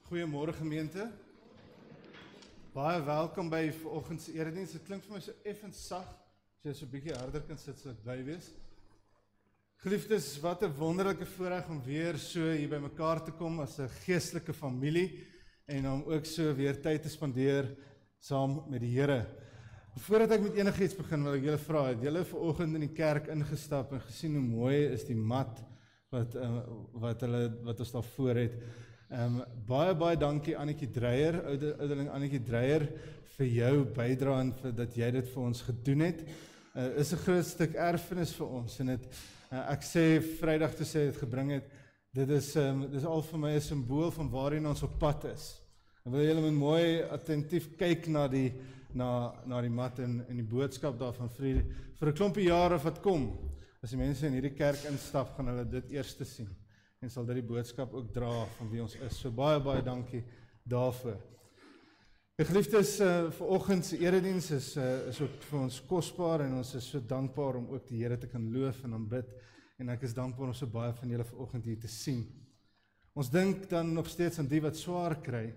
Goeiemôre gemeente. Baie welkom by vanoggend se erediens. Dit klink vir my so effens sag. As jy so 'n bietjie harder kan sit, sal ek bly wees. Geliefdes, wat 'n wonderlike voorreg om weer so hier by mekaar te kom as 'n geestelike familie en om ook so weer tyd te spandeer saam met die Here. Voordat ek met enigiets begin, wil ek julle vra, het julle vanoggend in die kerk ingestap en gesien hoe mooi is die mat wat ons daar voor het? Baie dankie Annetjie Dreyer, ouderling Annetjie Dreyer, vir jou bydrae en vir dat jy dit vir ons gedoen het. Is 'n groot stuk erfenis vir ons en ek sê Vrydag toe sê dit gebring het, dit is al vir my 'n simbool van waarheen ons op pad is. En wil julle moet mooi attentief kyk na die mat en die boodskap daarvan vir 'n klompie jare wat kom. As die mense in hierdie kerk instap, gaan hulle dit eers te sien. En sal dit die boodskap ook dra van wie ons is. So baie dankie daarvoor. Die geliefdes, vanoggend se erediens is ook vir ons kosbaar en ons is so dankbaar om ook die Here te kan loof en aanbid. En ek is dankbaar om so baie van julle vanoggend hier te sien. Ons dink dan nog steeds aan die wat swaar kry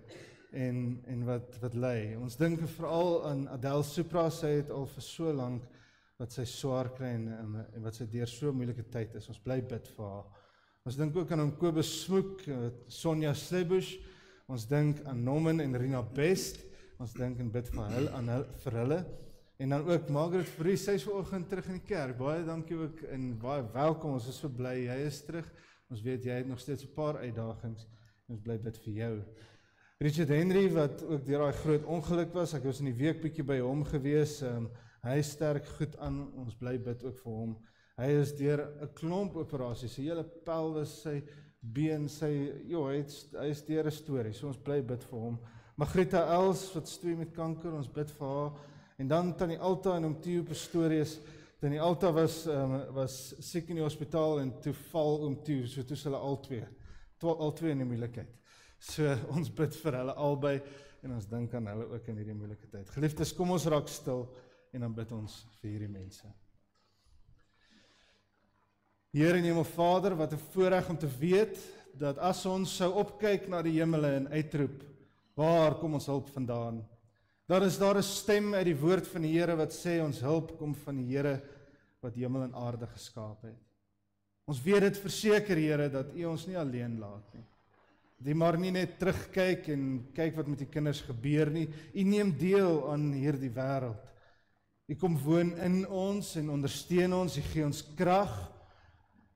en wat ly. Ons dink veral aan Adele Supra, sy het al vir so lank wat sy swaar kry en wat sy deur so 'n moeilike tyd is. Ons bly bid vir haar. Ons dink ook aan Kobus Smoek, Sonja Slebush, ons dink aan Norman en Rina Best, ons dink en bid vir hulle, en dan ook Margaret Fourie, sy is vanoggend terug in die kerk, baie dankie ook, en baie welkom, ons is so bly, jy is terug, ons weet jy het nog steeds 'n paar uitdagings, en ons bly bid vir jou. Richard Henry, wat ook deur daai groot ongeluk was, ek was in die week bietjie by hom gewees, hy sterk goed aan, ons bly bid ook vir hom. Hy is deur 'n klomp operasies, sy hele pelvis, sy been, hy is deur 'n storie, so ons bly bid vir hom. Margrieta Els, wat stoei met kanker, ons bid vir haar. En dan Tannie Alta en Theo Pastorius. Tannie Alta was siek in die hospitaal en toe val Theo, so toe is hulle al twee in die moeilikheid. So ons bid vir hulle albei en ons dink aan hulle ook in hierdie moeilike tyd. Geliefdes, kom ons raak stil en dan bid ons vir hierdie mense. Here en Hemelvader, wat 'n voorreg om te weet, dat as ons sou opkyk na die hemele en uitroep, waar kom ons hulp vandaan? Dan is daar 'n stem uit die woord van die Here wat sê, ons hulp kom van die Here, wat hemel en aarde geskaap het. Ons weet dit verseker, Here, dat U ons nie alleen laat nie. Die maar nie net terugkyk en kyk wat met die kinders gebeur nie. U neem deel aan hierdie wêreld. U kom woon in ons en ondersteun ons, U gee ons krag.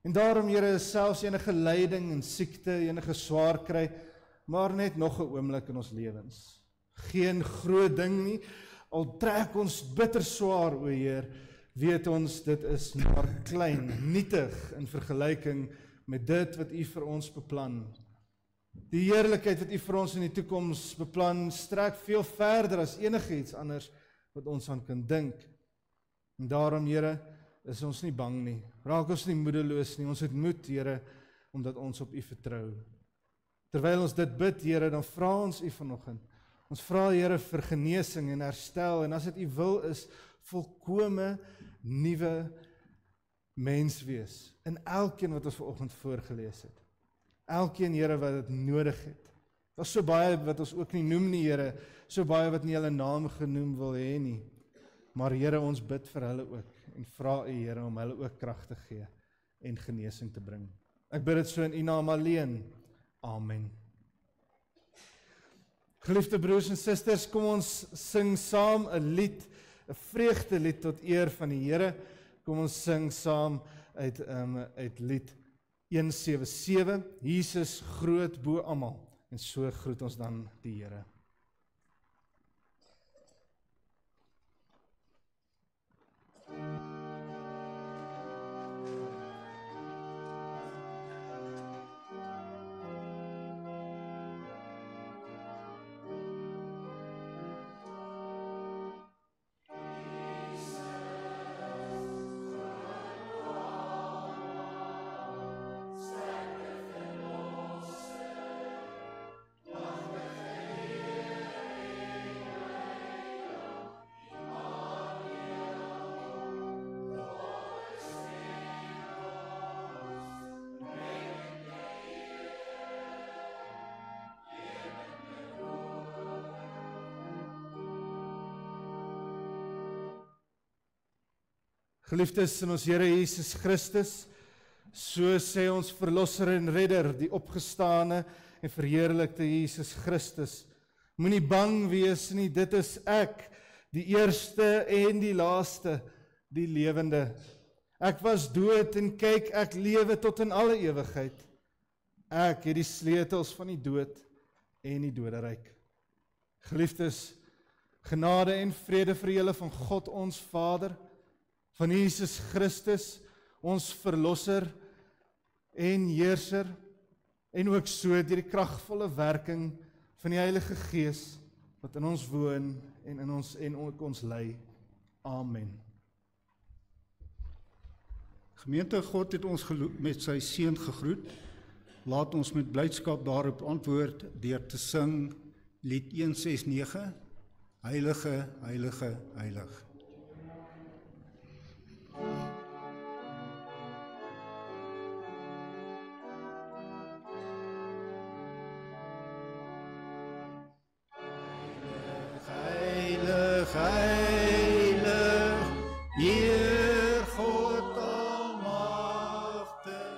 En daarom, Here, is selfs enige lyding en siekte, enige swaar kry, maar net nog 'n oomblik in ons lewens. Geen groot ding nie, al trek ons bitter swaar, o Heer, weet ons dit is maar klein, nietig in vergelyking met dit wat U vir ons beplan. Die heerlikheid wat U vir ons in die toekoms beplan, strek veel verder as enigiets anders wat ons aan kan dink. En daarom, Here, is ons nie bang nie, raak ons nie moedeloos nie, ons het moed, Here, omdat ons op U vertrou. Terwyl ons dit bid, Here, dan vra ons U vanoggend, ons vra, Here, vir genesing en herstel, en as dit U wil is, volkome nuwe mens wees, in elkeen wat ons vanoggend voorgelees het. Elkeen, Here, wat dit nodig het. Daar's so baie wat ons ook nie noem nie, Here, so baie wat nie hulle naam genoem wil hê nie. Maar Here, ons bid vir hulle ook en vra U, Here, om hulle ook krag te gee en genesing te bring. Ek bid dit so in U naam alleen. Amen. Geliefde broers en susters, kom ons sing saam 'n lied, 'n vreugdelied tot eer van die Here. Kom ons sing saam uit lied 177, Jesus groot bo almal. En so groet ons dan die Here. Yeah. Geliefdes in ons Here Jesus Christus, so sê ons verlosser en redder, die opgestane en verheerlikte Jesus Christus. Moenie bang wees nie, dit is ek, die eerste en die laaste, die lewende. Ek was dood en kyk, ek lewe tot in alle ewigheid. Ek het die sleutels van die dood en die doderyk. Geliefdes, genade en vrede vir julle van God ons Vader, van Jesus Christus, ons verlosser en heerser, en ook so deur die kragvolle werking van die Heilige Gees, wat in ons woon en ook ons lei. Amen. Gemeente, God het ons met sy seun gegroet. Laat ons met blydskap daarop antwoord deur te sing lied 169, Heilige, Heilige, Heilig. Heilig, heilig, Heer God almagtig.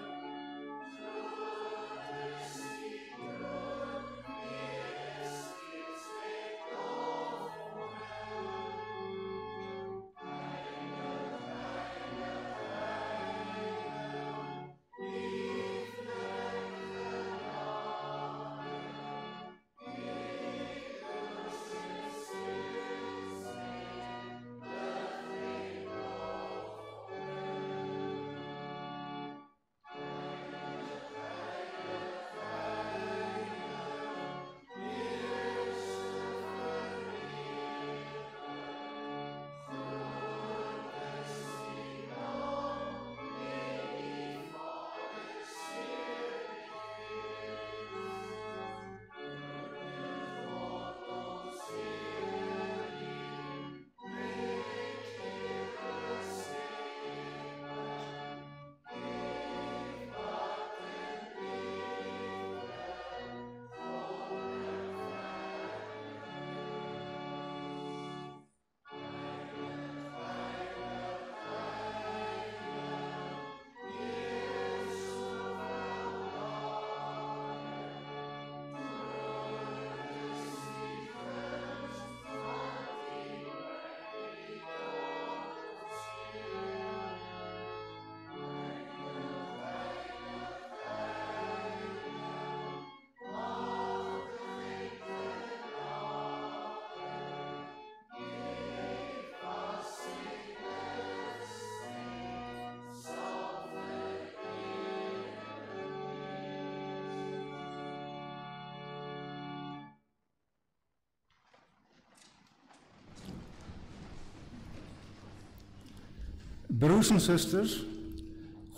Broers en susters,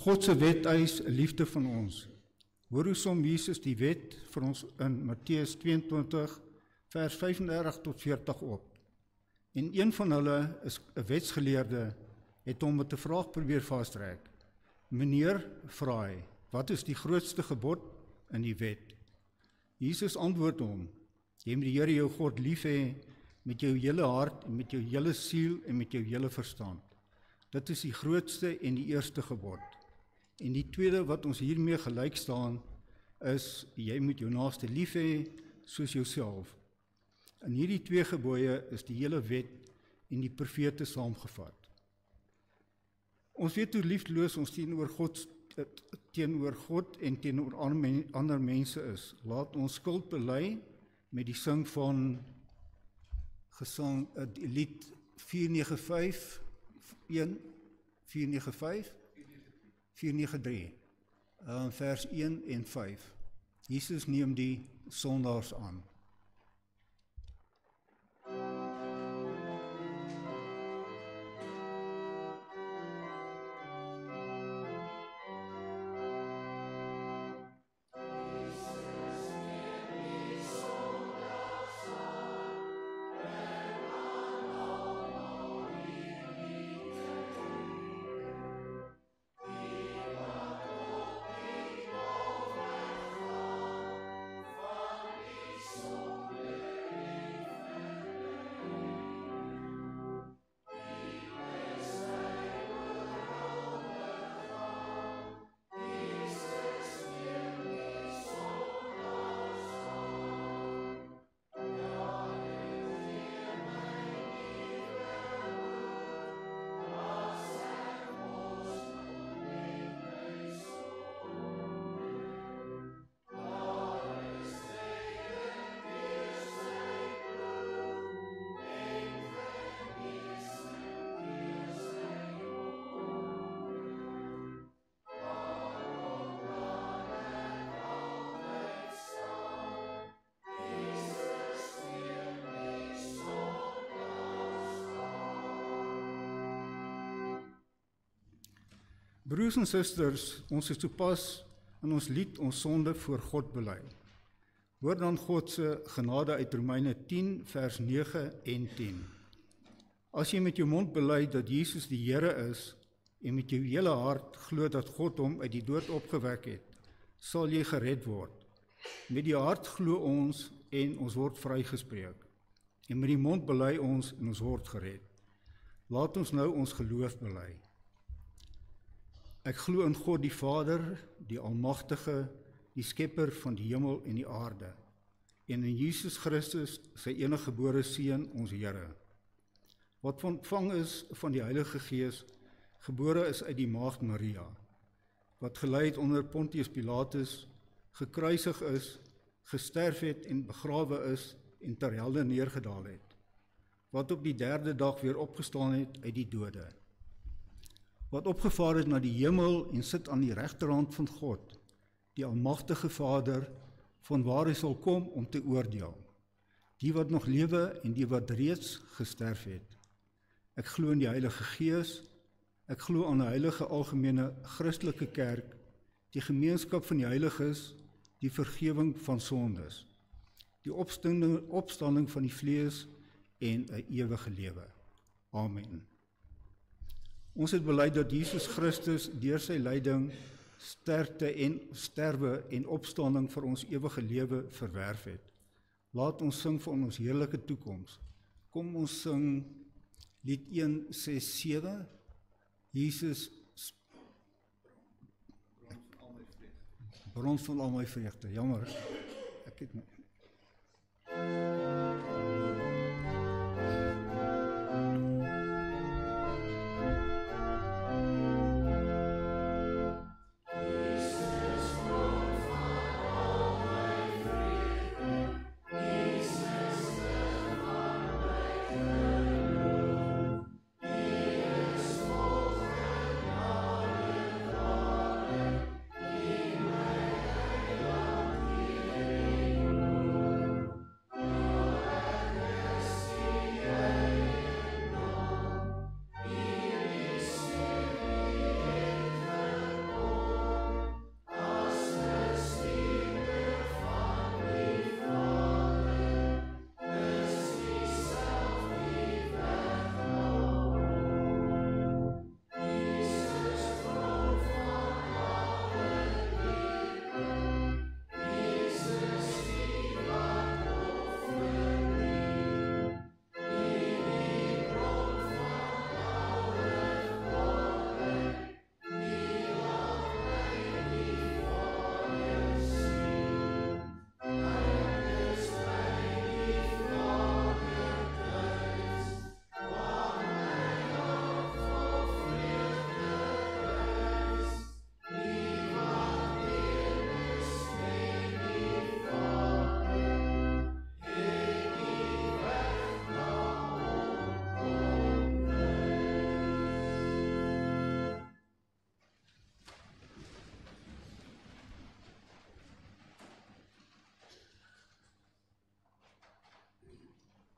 God se wet eis 'n liefde van ons. Hoor hoe som Jesus die wet vir ons in Matteus 22 vers 35 tot 40 op. En een van hulle is 'n wetsgeleerde, het hom met 'n vraag probeer vastrek. Meneer, vra hy, wat is die grootste gebod in die wet? Jesus antwoord hom, jy moet die Here jou God lief hê met jou hele hart en met jou hele siel en met jou hele verstand. Dit is die grootste en die eerste gebod. En die tweede wat ons hiermee gelyk staan, is, jy moet jou naaste lief hê soos jouself. In hierdie twee gebooie is die hele wet en die profete saamgevat. Ons weet hoe liefdeloos ons teenoor God en teenoor ander mense is. Laat ons skuld bely met die sing van gesang, lied 495, 493, vers 1 en 5. Jesus neem die sondaars aan. So Broers en susters, ons het sopas in ons lied ons sonde voor God bely. Hoor dan God se genade uit Romeine 10 vers 9 en 10. As jy met jou mond bely dat Jesus die Here is en met jou hele hart glo dat God hom uit die dood opgewek het, sal jy gered word. Met die hart glo ons en ons word vrygespreek. En met die mond bely ons en ons word gered. Laat ons nou ons geloof bely. Ek glo in God die Vader, die Almagtige, die Skepper van die hemel en die aarde, en in Jesus Christus, sy eniggebore Seun, ons Here, wat ontvang is van die Heilige Gees, gebore is uit die maagd Maria, wat gelei het onder Pontius Pilatus, gekruisig is, gesterf het en begrawe is en ter helde neergedaal het, wat op die 3de dag weer opgestaan het uit die dode, wat opgevaar het na die hemel en sit aan die regterhand van God, die Almagtige Vader, vanwaar hy sal kom om te oordeel, die wat nog lewe en die wat reeds gesterf het. Ek glo in die Heilige Gees, ek glo aan 'n heilige algemene Christelike kerk, die gemeenskap van die heiliges, die vergifnis van sondes, die opstanding van die vlees en 'n ewige lewe. Amen. Ons het bely dat Jesus Christus deur sy lyding, sterwe en opstanding vir ons ewige lewe verwerf het. Laat ons sing vir ons heerlike toekoms. Kom ons sing lied 167, Jesus, bron van al my vreugde. Jammer, ek het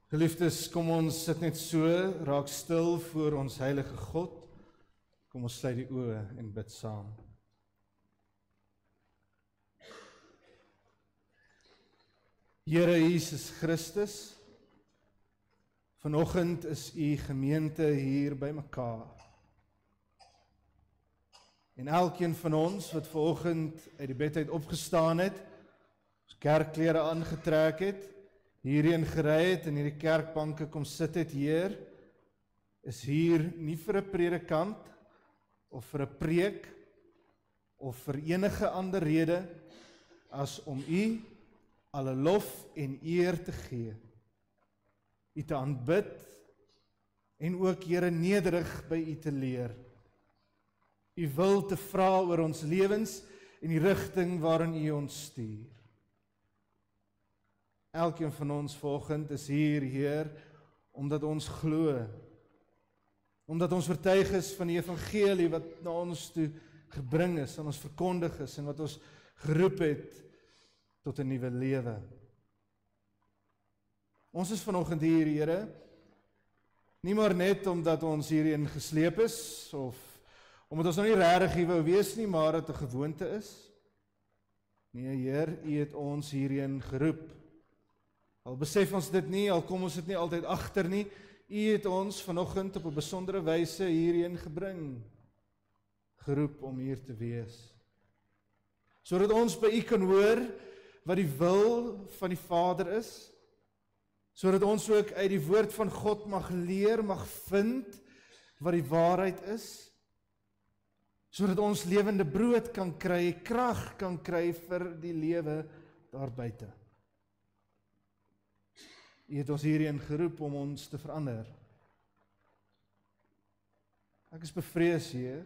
Geliefdes, kom ons sit net so, raak stil voor ons heilige God. Kom ons sluit die oë en bid saam. Here Jesus Christus, vanoggend is u gemeente hier by mekaar. En elkeen van ons wat vanoggend uit die bed uit opgestaan het, ons kerkklere aangetrek het, hierheen gery het en hierdie kerkbanke kom sit het, Heer, is hier nie vir 'n predikant of vir 'n preek of vir enige ander rede as om u alle lof en eer te gee, u te aanbid en ook, Here, nederig by u te leer, u wil te vra oor ons lewens en die rigting waarin u ons stuur. Elkeen van ons vanoggend is hier, Heer, omdat ons glo, omdat ons oortuig is van die evangelie wat na ons toe gebring is, en ons verkondig is, en wat ons geroep het tot 'n nuwe lewe. Ons is vanoggend hier, Here, nie maar net omdat ons hierheen gesleep is, of Omdat ons nou nie regtig hier wou wees nie, maar dit 'n gewoonte is. Nee, Heer, U het ons hierheen geroep. Al besef ons dit nie, al kom ons dit nie altyd agter nie, U het ons vanoggend op 'n besondere wyse hierheen gebring, geroep om hier te wees. Sodat ons by U kan hoor wat die wil van die Vader is, sodat ons ook uit die woord van God mag leer, mag vind wat die waarheid is, sodat ons lewende brood kan kry, krag kan kry vir die lewe daar buite. U het ons hierheen geroep om ons te verander. Ek is bevrees, Heer,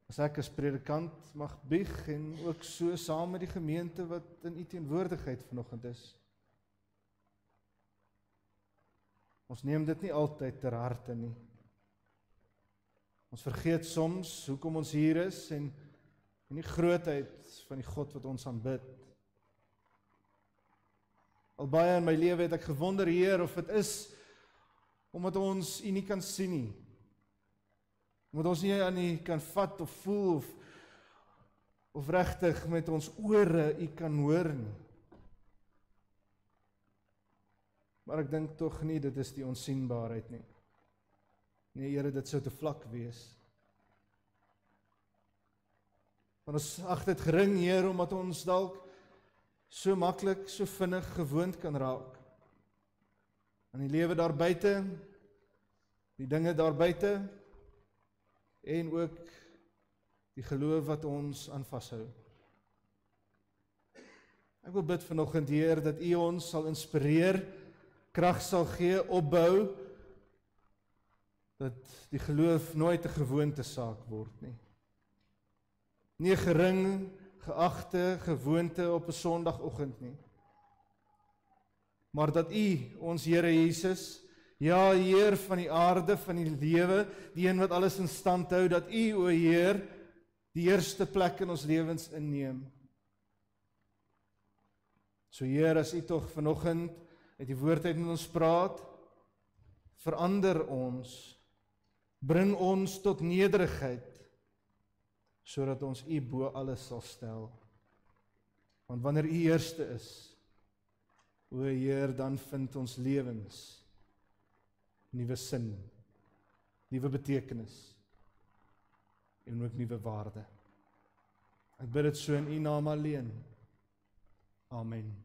as ek as predikant mag bieg en ook so saam met die gemeente wat in U teenwoordigheid vanoggend is. Ons neem dit nie altyd ter harte nie. Ons vergeet soms hoekom ons hier is en die grootheid van die God wat ons aanbid. Al baie in my lewe het ek gewonder, Heer, of dit is omdat ons U nie kan sien nie. Omdat ons nie aan U kan vat of voel of regtig met ons ore U kan hoor nie. Maar ek dink tog nie dit is die onsienbaarheid nie. Nee, Here, dit sou te vlak wees. Want ons ag dit gering, Heer, omdat ons dalk so maklik, so vinnig gewoond kan raak aan die lewe daar buite, die dinge daar buite, en ook die geloof wat ons aan vashou. Ek wil bid vanoggend, Heer, dat U ons sal inspireer, krag sal gee, opbou, dat die geloof nooit 'n gewoonte saak word nie. Nie 'n gering, geagte gewoonte op 'n Sondagoggend nie. Maar dat U, ons Here Jesus, ja, Heer van die aarde, van die lewe, die een wat alles in stand hou, dat U, o Heer, die eerste plek in ons lewens inneem. So Heer, as U tog vanoggend uit die woord uit met ons praat, verander ons, bring ons tot nederigheid, sodat ons U bo alles sal stel. Want wanneer U eerste is, o Heer, dan vind ons lewens nuwe sin, nuwe betekenis en ook nuwe waarde. Ek bid dit so in U naam alleen. Amen.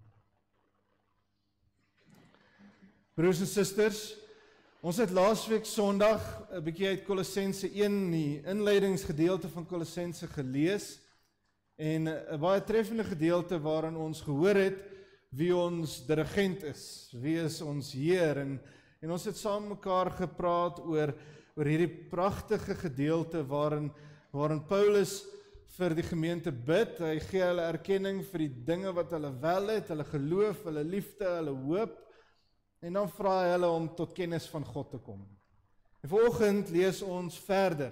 Broers en susters, ons het laasweek Sondag 'n bietjie uit Kolossense 1, die inleidingsgedeelte van Kolossense gelees, en 'n baie treffende gedeelte waarin ons gehoor het wie ons dirigent is, wie is ons Heer, en ons het saam mekaar gepraat oor hierdie pragtige gedeelte waarin Paulus vir die gemeente bid. Hy gee hulle erkenning vir die dinge wat hulle wel het, hulle geloof, hulle liefde, hulle hoop, en dan vra hy hulle om tot kennis van God te kom. En vanoggend lees ons verder,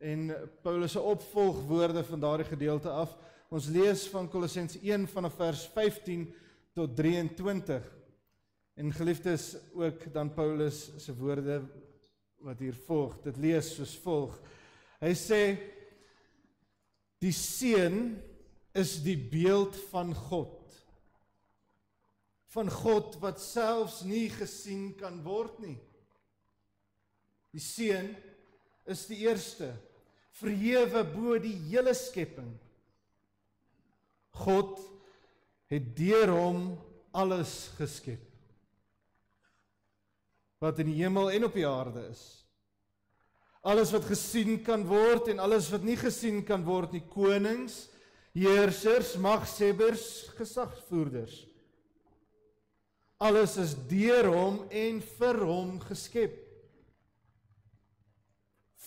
en Paulus se opvolgwoorde van daardie gedeelte af. Ons lees van Kolossense 1 vanaf vers 15 tot 23. En geliefdes, ook dan Paulus se woorde wat hier volg. Dit lees soos volg. Hy sê, die seun is die beeld van God. Van God wat selfs nie gesien kan word nie. Die seun is die eerste, verhewe bo die hele skepping. God het deur hom alles geskep, wat in die hemel en op die aarde is. Alles wat gesien kan word en alles wat nie gesien kan word nie, konings, heersers, magshebbers, gesagsvoerders. Alles is deur hom en vir hom geskep.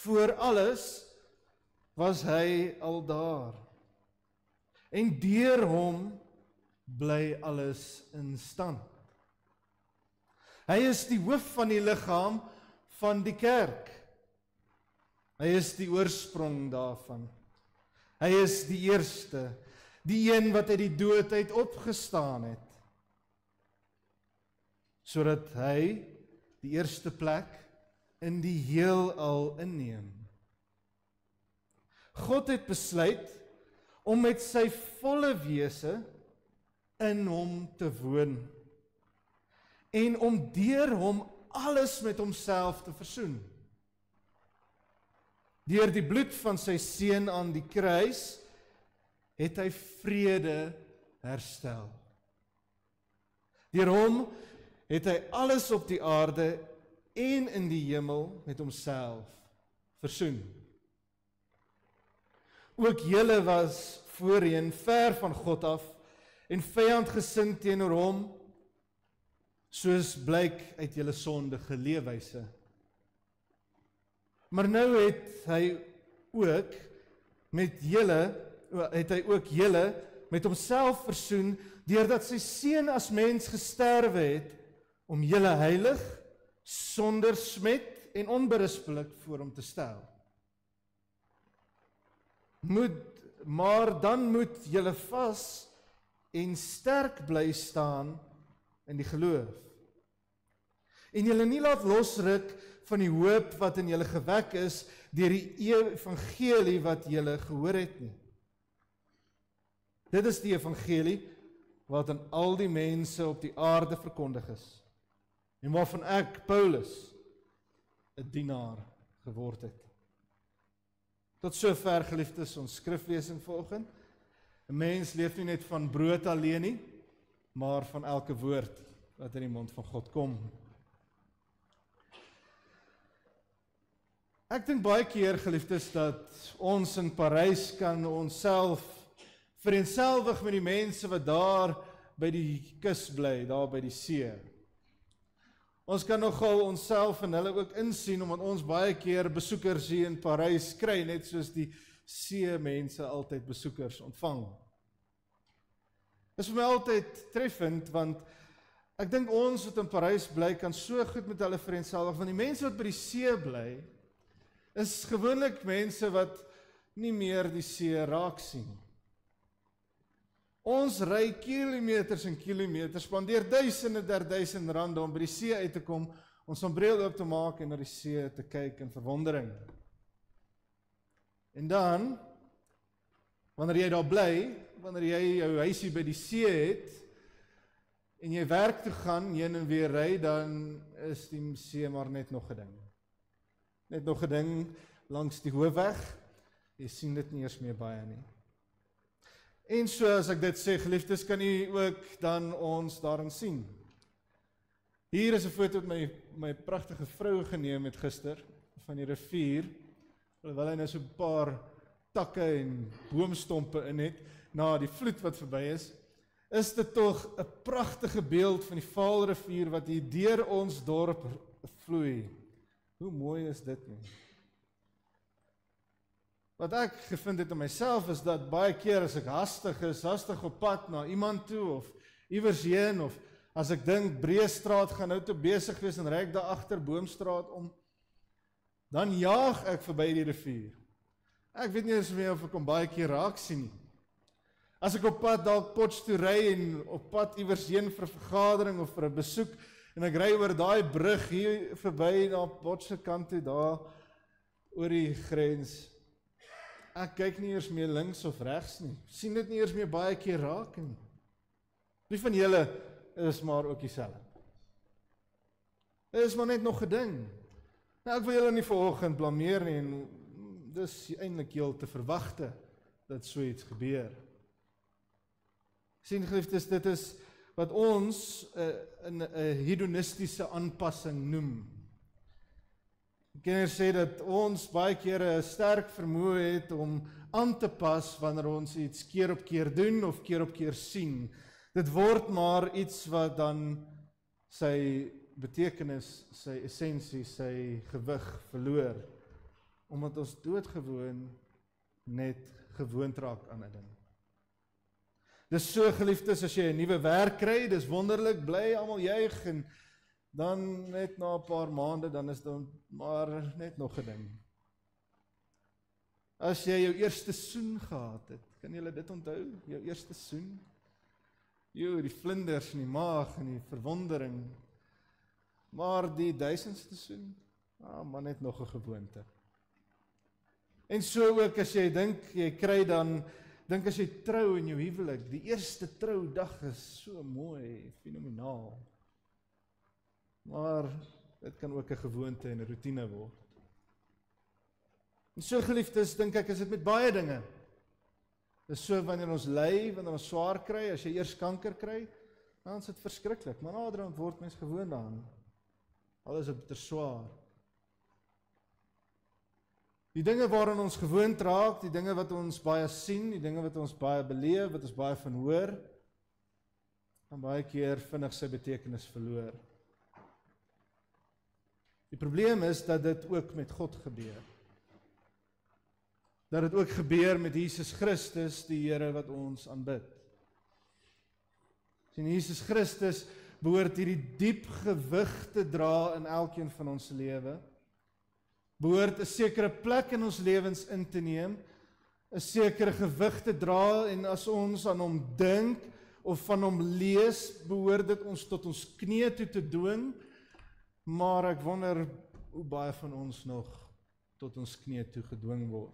Voor alles was hy al daar. En deur hom bly alles in stand. Hy is die hoof van die liggaam van die kerk. Hy is die oorsprong daarvan. Hy is die eerste, die een wat uit die dood uit opgestaan het, sodat hy die eerste plek in die heelal inneem. God het besluit om met sy volle wese in hom te woon en om deur hom alles met homself te versoen. Deur die bloed van sy seun aan die kruis het hy vrede herstel. Deur hom het hy alles op die aarde en in die hemel met homself versoen. Ook julle was voorheen ver van God af en vyandgesind teenoor hom, soos blyk uit julle sondige leefwyse. Maar nou het hy ook julle met homself versoen, deurdat sy seun as mens gesterwe het, om julle heilig, sonder smet en onberispelik voor hom te stel. Maar dan moet julle vas en sterk bly staan in die geloof. En julle nie laat losruk van die hoop wat in julle gewek is deur die evangelie wat julle gehoor het nie. Dit is die evangelie wat aan al die mense op die aarde verkondig is, en waarvan ek, Paulus, 'n dienaar geword het. Tot sover, geliefdes, ons skriflesing vanoggend. 'n Mens leef nie net van brood alleen nie, maar van elke woord wat in die mond van God kom. Ek dink baie keer, geliefdes, dat ons in Parys kan onsself vereenselwig met die mense wat daar by die kus bly, daar by die see. Ons kan nogal onsself en hulle ook insien, omdat ons baie keer besoekers hier in Parys kry, net soos die see mense altyd besoekers ontvang. Dit is vir my altyd treffend, want ek dink ons wat in Parys bly, kan so goed met hulle vereenselwig, want die mense wat by die see bly, is gewoonlik mense wat nie meer die see raak sien. Ons ry kilometers en kilometers, spandeer duisende rande om by die see uit te kom, ons ombreel oop te maak en na die see te kyk in verwondering. En dan, wanneer jy daar bly, wanneer jy jou huisie by die see het, en jy werk toe gaan, heen en weer ry, dan is die see maar net nog 'n ding. Net nog 'n ding langs die hoofweg, jy sien dit nie eers meer baie nie. En so as ek dit sê, geliefdes, kan u ook dan ons daarin sien. Hier is 'n foto met my pragtige vrou geneem het gister, van die rivier, terwyl hy nou so 'n paar takke en boomstompe in het, na die vloed wat verby is dit tog 'n pragtige beeld van die Vaalrivier wat hier deur ons dorp vloei. Hoe mooi is dit nie? Wat ek gevind het in myself is dat baie keer as ek hastig op pad na iemand toe, of iewers heen, of as ek dink Breestraat gaan nou te besig wees en ry ek daar agter Boomstraat om, dan jaag ek verby die rivier. Ek weet nie eens meer of ek hom baie keer raak sien nie. As ek op pad dalk Potchefstroom ry en op pad iewers heen vir 'n vergadering of vir 'n besoek, en ek ry oor daai brug hier verby na Potchefstroom kant toe, daar oor die grens, ek kyk nie eers meer links of regs nie, sien dit nie eers meer baie keer raak nie. Wie van julle is maar ook dieselfde? Dit is maar net nog 'n ding. Nou, ek wil julle nie vanoggend blameer nie, en dis eintlik heel te verwagte dat so iets gebeur. Sien, geliefdes, dit is wat ons 'n hedonistiese aanpassing noem. Kenners sê dat ons baie kere 'n sterk vermoë het om aan te pas wanneer ons iets keer op keer doen of keer op keer sien. Dit word maar iets wat dan sy betekenis, sy essensie, sy gewig verloor, omdat ons doodgewoon net gewoond raak aan 'n ding. Dis so, geliefdes, as jy 'n nuwe werk kry, dis wonderlik, bly almal juig, en dan net na 'n paar maande, dan is dit maar net nog 'n ding. As jy jou eerste soen gehad het, kan julle dit onthou? Jou eerste soen? Die vlinders in die maag en die verwondering. Maar die 1000ste soen, maar net nog 'n gewoonte. En so ook as jy dink, jy kry dan, dink as jy trou in jou huwelik, die eerste troudag is so mooi, fenomenaal. Maar dit kan ook 'n gewoonte en 'n roetine word. En so geliefdes, dink ek, is dit met baie dinge. Dis so wanneer ons ly, wanneer ons swaar kry, as jy eers kanker kry, dan is dit verskriklik, maar naderhand word mens gewoond daaraan. Al is dit bitter swaar. Die dinge waaraan ons gewoond raak, die dinge wat ons baie sien, die dinge wat ons baie beleef, wat ons baie van hoor, kan baie keer vinnig sy betekenis verloor. Die probleem is dat dit ook met God gebeur. Dat dit ook gebeur met Jesus Christus, die Here wat ons aanbid. En Jesus Christus behoort hierdie diep gewig te dra in elkeen van ons lewe. Behoort 'n sekere plek in ons lewens in te neem, 'n sekere gewig te dra, en as ons aan hom dink of van hom lees, behoort dit ons tot ons knie toe te dwing, maar ek wonder hoe baie van ons nog tot ons knie toe gedwing word.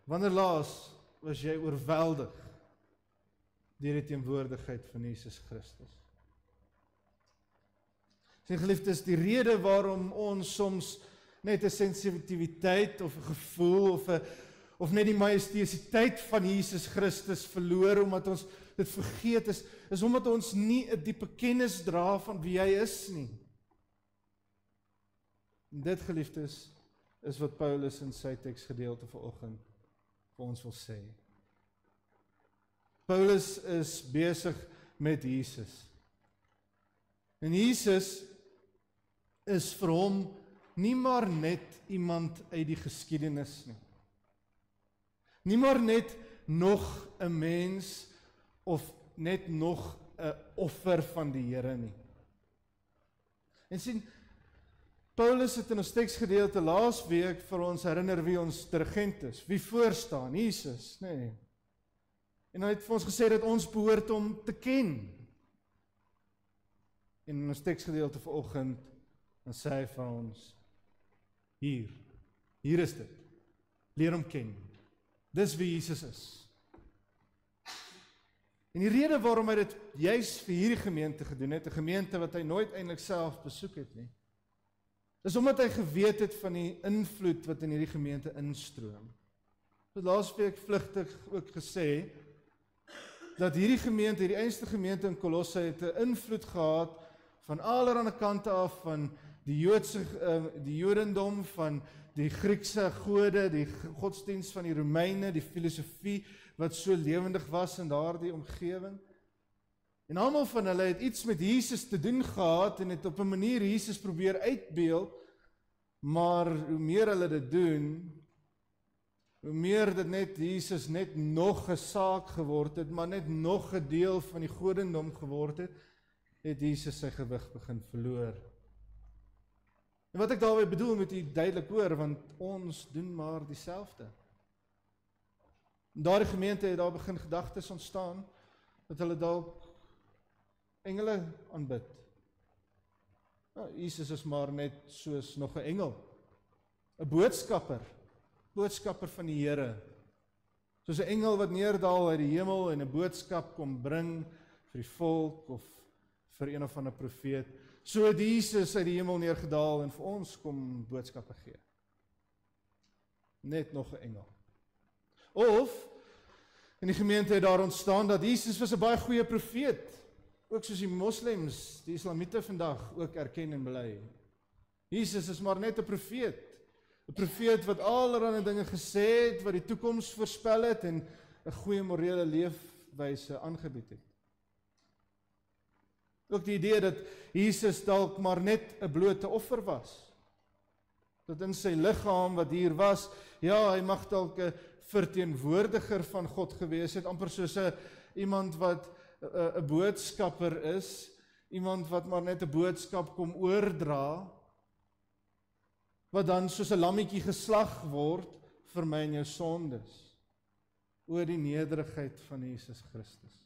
Wanneer laas was jy oorweldig deur die teenwoordigheid van Jesus Christus? Sy geliefdes, die rede waarom ons soms net 'n sensitiwiteit of 'n gevoel of net die majesteiteit van Jesus Christus verloor, omdat ons dit vergeet is omdat ons nie 'n diepe kennis dra van wie hy is nie. En dit, geliefdes, is wat Paulus in sy teksgedeelte vanoggend vir ons wil sê. Paulus is besig met Jesus. En Jesus is vir hom nie maar net iemand uit die geskiedenis nie. Nie maar net nog 'n mens of net nog 'n offer van die Here nie. En sien, Paulus het in ons teksgedeelte laasweek vir ons herinner wie ons dirigent is, wie voor staan, Jesus, nee. En hy het vir ons gesê dat ons behoort om te ken. En in ons teksgedeelte vanoggend, dan sê hy vir ons, hier is dit, leer hom ken. Dis wie Jesus is. En die rede waarom hy dit juis vir hierdie gemeente gedoen het, 'n gemeente wat hy nooit eintlik self besoek het nie, is omdat hy geweet het van die invloed wat in hierdie gemeente instroom. So laasweek vlugtig ook gesê, dat hierdie gemeente, hierdie einste gemeente in Kolosse het 'n invloed gehad van allerlei kante af, van die Jodendom, van die Griekse gode, die godsdienst van die Romeine, die filosofie wat so lewendig was in daardie omgewing. En almal van hulle het iets met Jesus te doen gehad en het op 'n manier Jesus probeer uitbeeld, maar hoe meer hulle dit doen, hoe meer dit net Jesus net nog 'n saak geword het, maar net nog 'n deel van die godendom geword het Jesus sy gewig begin verloor. En wat ek daarmee bedoel, moet u duidelik hoor, want ons doen maar dieselfde. In daardie gemeente het daar begin gedagtes ontstaan, dat hulle dalk engele aanbid. Nou, Jesus is maar net soos nog 'n engel, 'n boodskapper van die Here. Soos 'n engel wat neerdal uit die hemel en 'n boodskap kom bring vir die volk of vir een of ander profeet. So het Jesus uit die hemel neergedaal en vir ons kom boodskappe gee. Net nog 'n engel. Of in die gemeente het daar ontstaan dat Jesus was 'n baie goeie profeet, ook soos die moslems, die islamiete vandag ook erken en bely. Jesus is maar net 'n profeet wat allerlei dinge gesê het, wat die toekoms voorspel het en 'n goeie morele leefwyse aangebied het. Ook die idee dat Jesus dalk maar net 'n blote offer was. Dat in sy liggaam wat hier was, ja, hy mag dalk 'n verteenwoordiger van God gewees het, amper soos iemand wat 'n boodskapper is, iemand wat maar net 'n boodskap kom oordra, wat dan soos 'n lammetjie geslag word vir my en jou sondes, oor die nederigheid van Jesus Christus.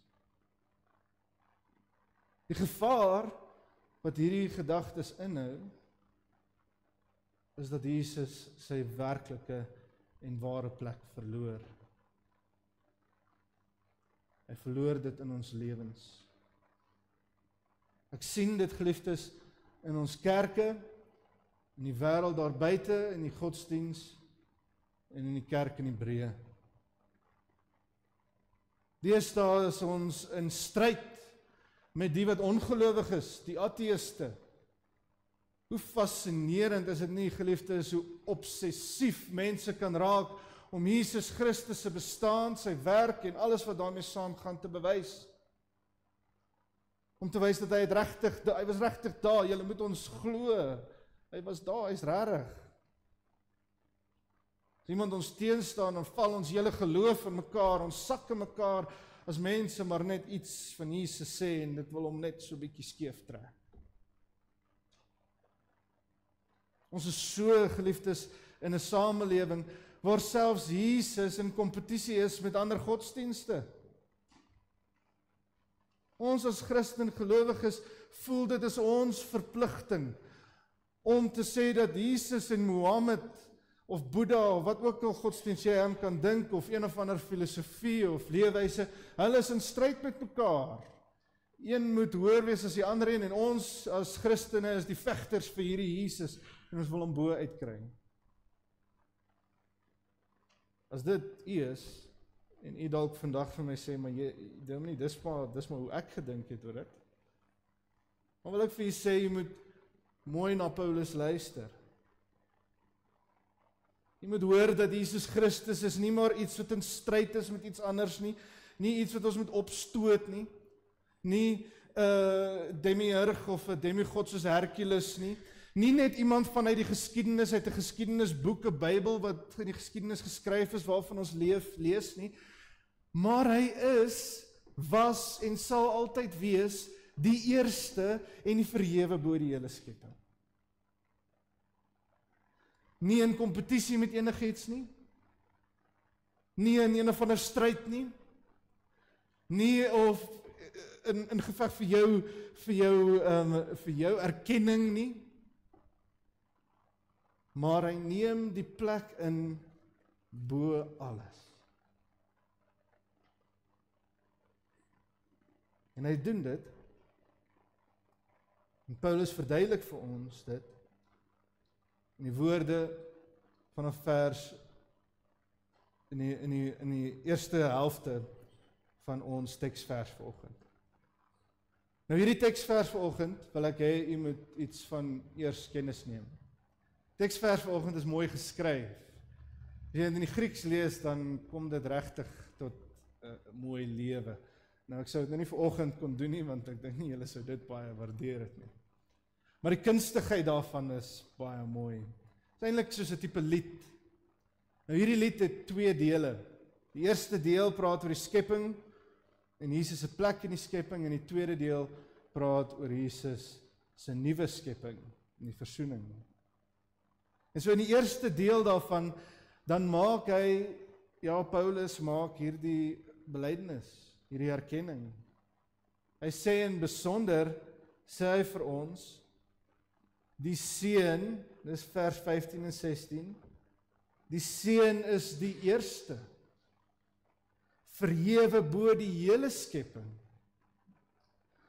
Die gevaar wat hierdie gedagtes inhou, is dat Jesus sy werklike en ware plek verloor. Hy verloor dit in ons lewens. Ek sien dit, geliefdes, in ons kerke, in die wêreld daar buite, in die godsdiens en in die kerk in Hebreë. Deesdae is ons in stryd met die wat ongelowig is, die ateïste. Hoe fascinerend is dit nie, geliefdes, hoe obsessief mense kan raak om Jesus Christus se bestaan, sy werk en alles wat daarmee saamgaan te bewys. Om te wys dat hy was regtig daar, julle moet ons glo. Hy was daar, hy's regtig. As iemand ons teenstaan, dan val ons hele geloof in mekaar, ons sak in mekaar as mense maar net iets van Jesus sê en dit wil hom net so bietjie skeef trek. Ons is so, geliefdes, in 'n samelewing waar selfs Jesus in kompetisie is met ander godsdienste. Ons as Christen gelowiges voel dit is ons verpligting om te sê dat Jesus en Mohammed of Boeddha of wat ook al godsdienst jy aan kan dink of een of ander filosofie of leefwyse, hulle is in stryd met mekaar. Een moet hoër wees as die ander een en ons as Christene is die vegters vir hierdie Jesus en ons wil hom bo uitkry. As dit u is, en u dalk vandag vir my sê, maar Dominee, dis maar hoe ek gedink het oor dit. Maar wil ek vir u sê, jy moet mooi na Paulus luister. Jy moet hoor dat Jesus Christus is nie maar iets wat in stryd is met iets anders nie, nie iets wat ons moet opstoot nie, nie demiurg of 'n demigod soos Hercules nie, nie net iemand vanuit die geskiedenis, uit 'n geskiedenisboek, 'n Bybel wat in die geskiedenis geskryf is waarvan ons lees nie, maar hy was en sal altyd wees die eerste en die verhewe bo die hele skepping. Nie in kompetisie met enigiets nie, nie in een of ander stryd nie of in geveg vir jou erkenning nie, maar hy neem die plek in bo alles. En hy doen dit, en Paulus verduidelik vir ons dit, in die woorde van 'n vers, in die eerste helfte van ons teksvers vanoggend. Nou hierdie teksvers vanoggend, wil ek hê u moet iets van eers kennis neem. Teksvers vanoggend is mooi geskryf. As jy dit in die Grieks lees, dan kom dit regtig tot 'n mooi lewe. Nou ek sou dit nou nie vanoggend kon doen nie, want ek dink nie julle sou dit baie waardeer het nie. Maar die kunstigheid daarvan is baie mooi. Dit is eintlik soos 'n tipe lied. Nou hierdie lied het 2 dele. Die eerste deel praat oor die skepping en Jesus se plek in die skepping en die tweede deel praat oor Jesus se nuwe skepping en die versoening. En so in die eerste deel daarvan dan maak hy, Paulus maak hierdie belydenis, hierdie erkenning. Hy sê in besonder, sê hy vir ons, die seun, dis vers 15 en 16, die seun is die eerste, verhewe bo die hele skepping.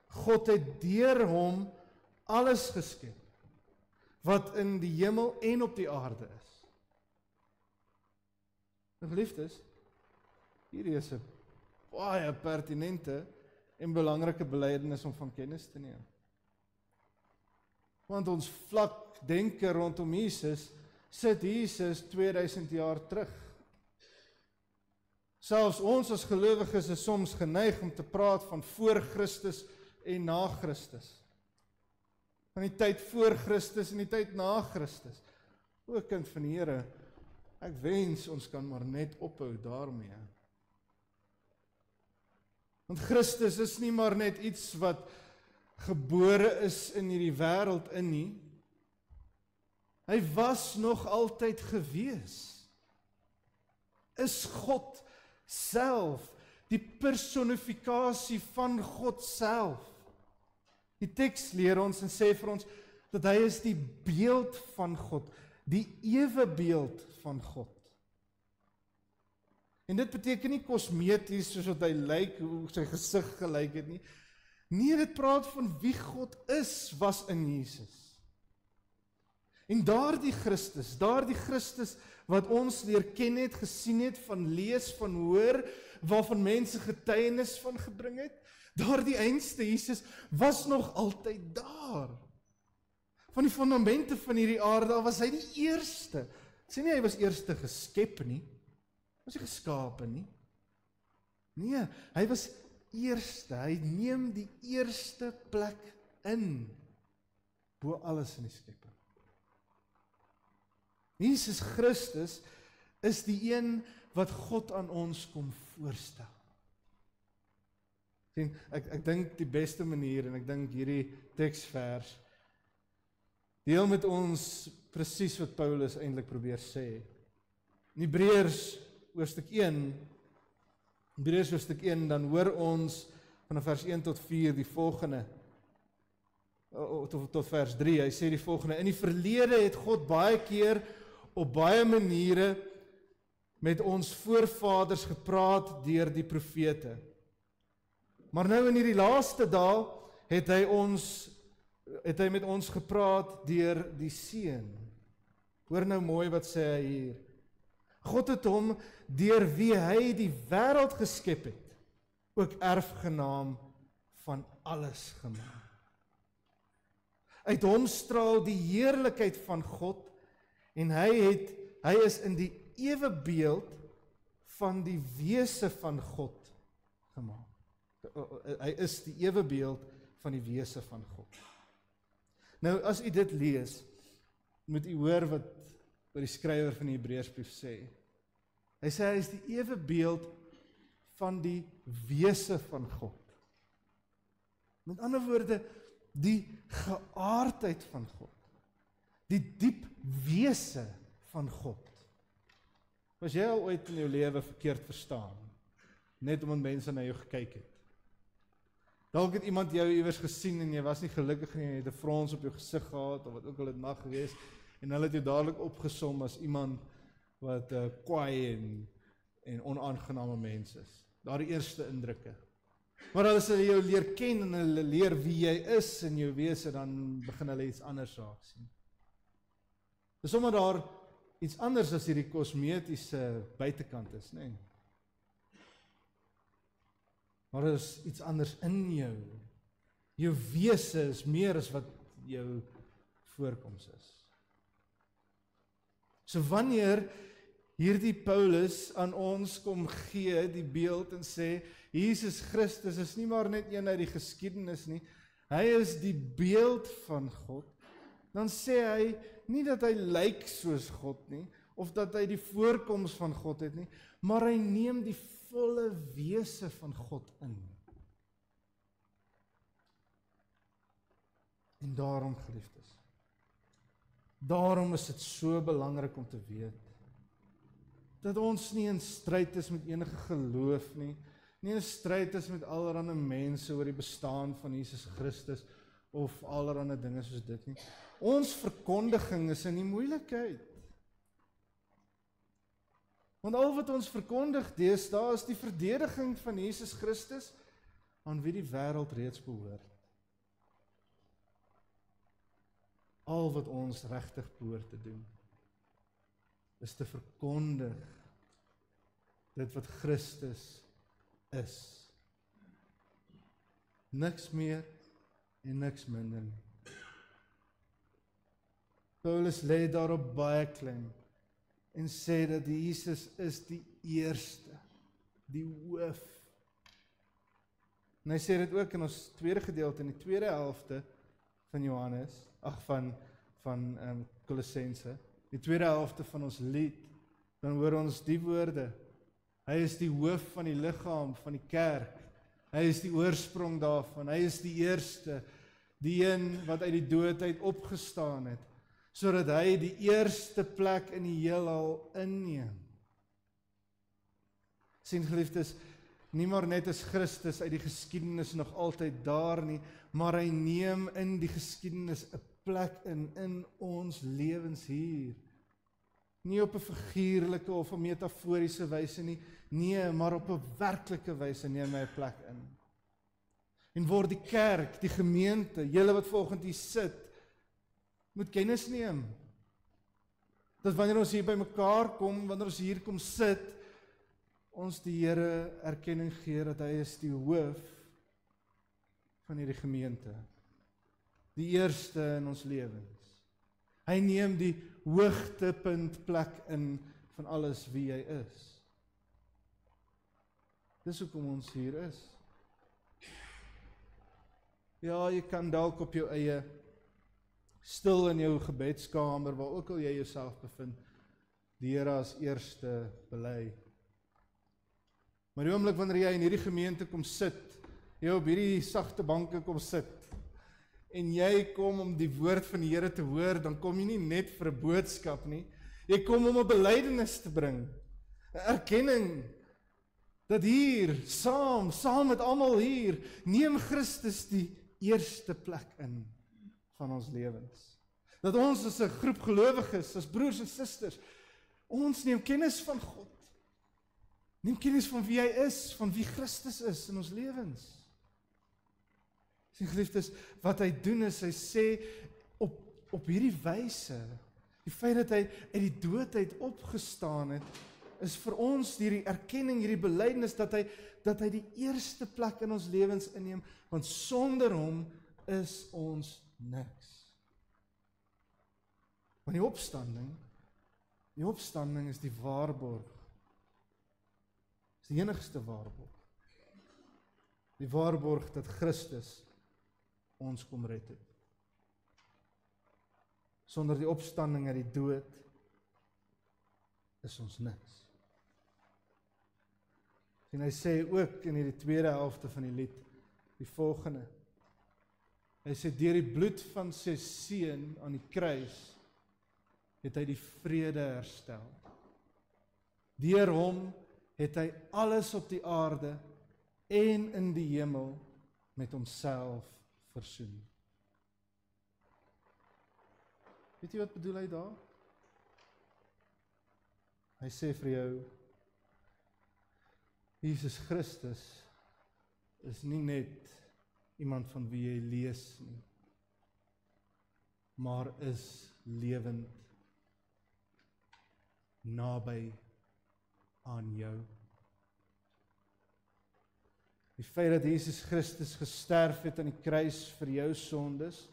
God het deur hom alles geskep, wat in die hemel en op die aarde is. Nou geliefdes, hierdie is 'n baie pertinente en belangrike belydenis om van kennis te neem. Want ons vlak denke rondom Jesus, sit Jesus 2000 jaar terug. Selfs ons as gelowiges is soms geneig om te praat van voor Christus en na Christus. Van die tyd voor Christus en die tyd na Christus. O kind van die Here, ek wens ons kan maar net ophou daarmee. Want Christus is nie maar net iets wat gebore is in hierdie wêreld in nie. Hy was nog altyd gewees. Is God self, die personifikasie van God self. Die teks leer ons en sê vir ons, dat hy is die beeld van God, die ewebeeld van God. En dit beteken nie kosmeties soos wat hy lyk, hoe sy gesig gelyk het nie. Nee, dit praat van wie God is, was in Jesus. En daardie Christus wat ons leer ken het, gesien het, van lees, van hoor, waarvan mense getuienis van gebring het, daardie einste Jesus was nog altyd daar. Van die fundamente van hierdie aarde was hy die eerste. Sê nie hy was eerste geskep nie, was hy geskape nie. Nee, hy was eerste, hy neem die eerste plek in, bo alles in die skepping. Jesus Christus is die een wat God aan ons kom voorstel. Ek dink die beste manier, en ek dink hierdie teksvers, deel met ons presies wat Paulus eintlik probeer sê. In Hebreërs hoofstuk 1, dan hoor ons vanaf vers 1 tot 4 die volgende, tot vers 3, hy sê die volgende: in die verlede het God baie keer op baie maniere met ons voorvaders gepraat deur die profete. Maar nou in hierdie laaste dae het hy met ons gepraat deur die Seun. Hoor nou mooi wat sê hy hier. God het hom deur wie hy die wêreld geskep het, ook erfgenaam van alles gemaak. Uit hom straal die heerlikheid van God, en hy is in die ewebeeld van die wese van God gemaak. Hy is die ewebeeld van die wese van God. Nou, as u dit lees, moet u hoor wat die skrywer van die Hebreërsbrief sê. Hy sê hy is die ewebeeld van die wese van God. Met ander woorde, die geaardheid van God. Die diep wese van God. Was jy al ooit in jou lewe verkeerd verstaan? Net omdat mense na jou gekyk het. Dalk het iemand jou iewers gesien en jy was nie gelukkig nie, jy het 'n frons op jou gesig gehad, of wat ook al dit mag gewees, en hulle het jou dadelik opgesom as iemand wat kwaai en onaangename mens is. Daardie eerste indrukke. Maar as hulle jou leer ken en hulle leer wie jy is in jou wese, dan begin hulle iets anders raak sien. Dis omdat daar iets anders as hierdie kosmetiese buitekant is, nee. Maar daar is iets anders in jou. Jou wese is meer as wat jou voorkoms is. So wanneer hierdie Paulus aan ons kom gee die beeld en sê, Jesus Christus is nie maar net een uit die geskiedenis nie, hy is die beeld van God, dan sê hy nie dat hy lyk soos God nie, of dat hy die voorkoms van God het nie, maar hy neem die volle wese van God in. En daarom, geliefdes, daarom is dit so belangrik om te weet, dat ons nie in stryd is met enige geloof nie in stryd is met allerlei mense oor die bestaan van Jesus Christus, of allerlei dinge soos dit nie. Ons verkondiging is in die moeilikheid. Want al wat ons verkondig deesdae is die verdediging van Jesus Christus, aan wie die wêreld reeds behoort. Al wat ons regtig behoort te doen, is te verkondig dit wat Christus is. Niks meer en niks minder nie. Paulus lê daarop baie klem en sê dat Jesus is die eerste, die hoof. En hy sê dit ook in ons tweede gedeelte, in die tweede helfte van Johannes, van Kolossense, die tweede helfte van ons lied, dan hoor ons die woorde: hy is die hoof van die liggaam van die kerk, hy is die oorsprong daarvan, hy is die eerste, die een wat uit die dood uit opgestaan het, sodat hy die eerste plek in die heelal inneem. Sien geliefdes, nie maar net is Christus uit die geskiedenis nog altyd daar nie, maar hy neem in die geskiedenis 'n plek in ons lewens hier Nie op 'n figuurlike of 'n metaforiese wyse nie. Nee, maar op 'n werklike wyse neem hy 'n plek in. En word die kerk, die gemeente, julle wat vanoggend hier sit, moet kennis neem. Dat wanneer ons hier by mekaar kom, wanneer ons hier kom sit, ons die Here erkenning gee dat hy is die hoof van hierdie gemeente. Die eerste in ons lewens. Hy neem die hoogtepunt plek in van alles wie hy is. Dis hoekom ons hier is. Ja, jy kan dalk op jou eie stil in jou gebedskamer, waar ook al jy jouself bevind, die Here as eerste bely. Maar die oomblik wanneer jy in hierdie gemeente kom sit, jy op hierdie sagte banke kom sit, en jy kom om die woord van die Here te hoor, dan kom jy nie net vir 'n boodskap nie, jy kom om 'n belydenis te bring, 'n erkenning, dat hier, saam met almal hier, neem Christus die eerste plek in van ons lewens. Dat ons as 'n groep gelowiges, as broers en susters, ons neem kennis van God. Neem kennis van wie hy is, van wie Christus is in ons lewens. Sien geliefdes, wat hy doen is, hy sê op hierdie wyse, die feit dat hy uit die dood uit opgestaan het, is vir ons hierdie erkenning, hierdie belydenis dat hy die eerste plek in ons lewens inneem, want sonder hom is ons niks. Want die opstanding is die waarborg. Is die enigste waarborg. Die waarborg dat Christus ons kom red het. Sonder die opstanding uit die dood is ons niks. En hy sê ook in die tweede helfte van die lied die volgende. Hy sê deur die bloed van sy seun aan die kruis het hy die vrede herstel. Deur hom het hy alles op die aarde en in die hemel met homself versoen. Weet jy wat bedoel hy daar? Hy sê vir jou, Jesus Christus is nie net iemand van wie jy lees nie, maar is lewend naby aan jou. Die feit dat Jesus Christus gesterf het aan die kruis vir jou sondes,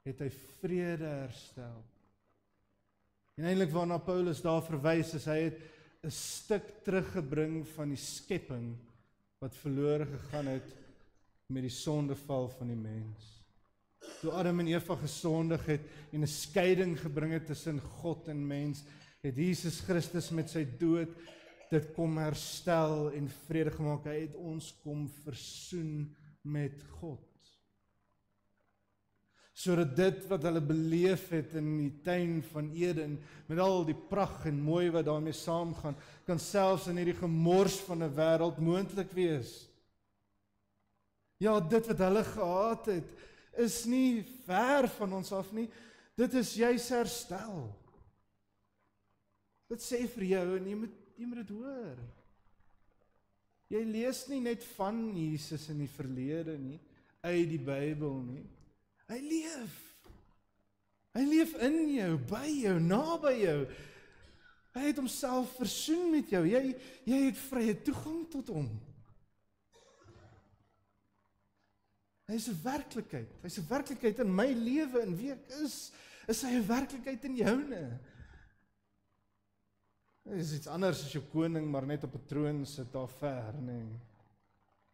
het hy vrede herstel. En eintlik waarna Paulus daar verwys is, hy het 'n stuk teruggebring van die skepping wat verlore gegaan het met die sondeval van die mens. Toe Adam en Eva gesondig het en 'n skeiding gebring het tussen God en mens, het Jesus Christus met sy dood dit kom herstel en vrede gemaak. Hy het ons kom versoen met God. Sodat dit wat hulle beleef het in die tuin van Eden, met al die pragt en mooi wat daarmee saamgaan, kan selfs in hierdie gemors van 'n wêreld moontlik wees. Ja, dit wat hulle gehad het, is nie ver van ons af nie. Dit is juis herstel. Dit sê vir jou, en jy moet dit hoor. Jy lees nie net van Jesus in die verlede nie, uit die Bybel nie. Hy leef. Hy leef in jou, by jou, naby jou. Hy het homself versoen met jou. Jy het vrye toegang tot hom. Hy is 'n werklikheid. Hy is 'n werklikheid in my lewe, in wie ek is. Is hy 'n werklikheid in joune? Dit is iets anders as jou koning, maar net op 'n troon sit daar ver, nee.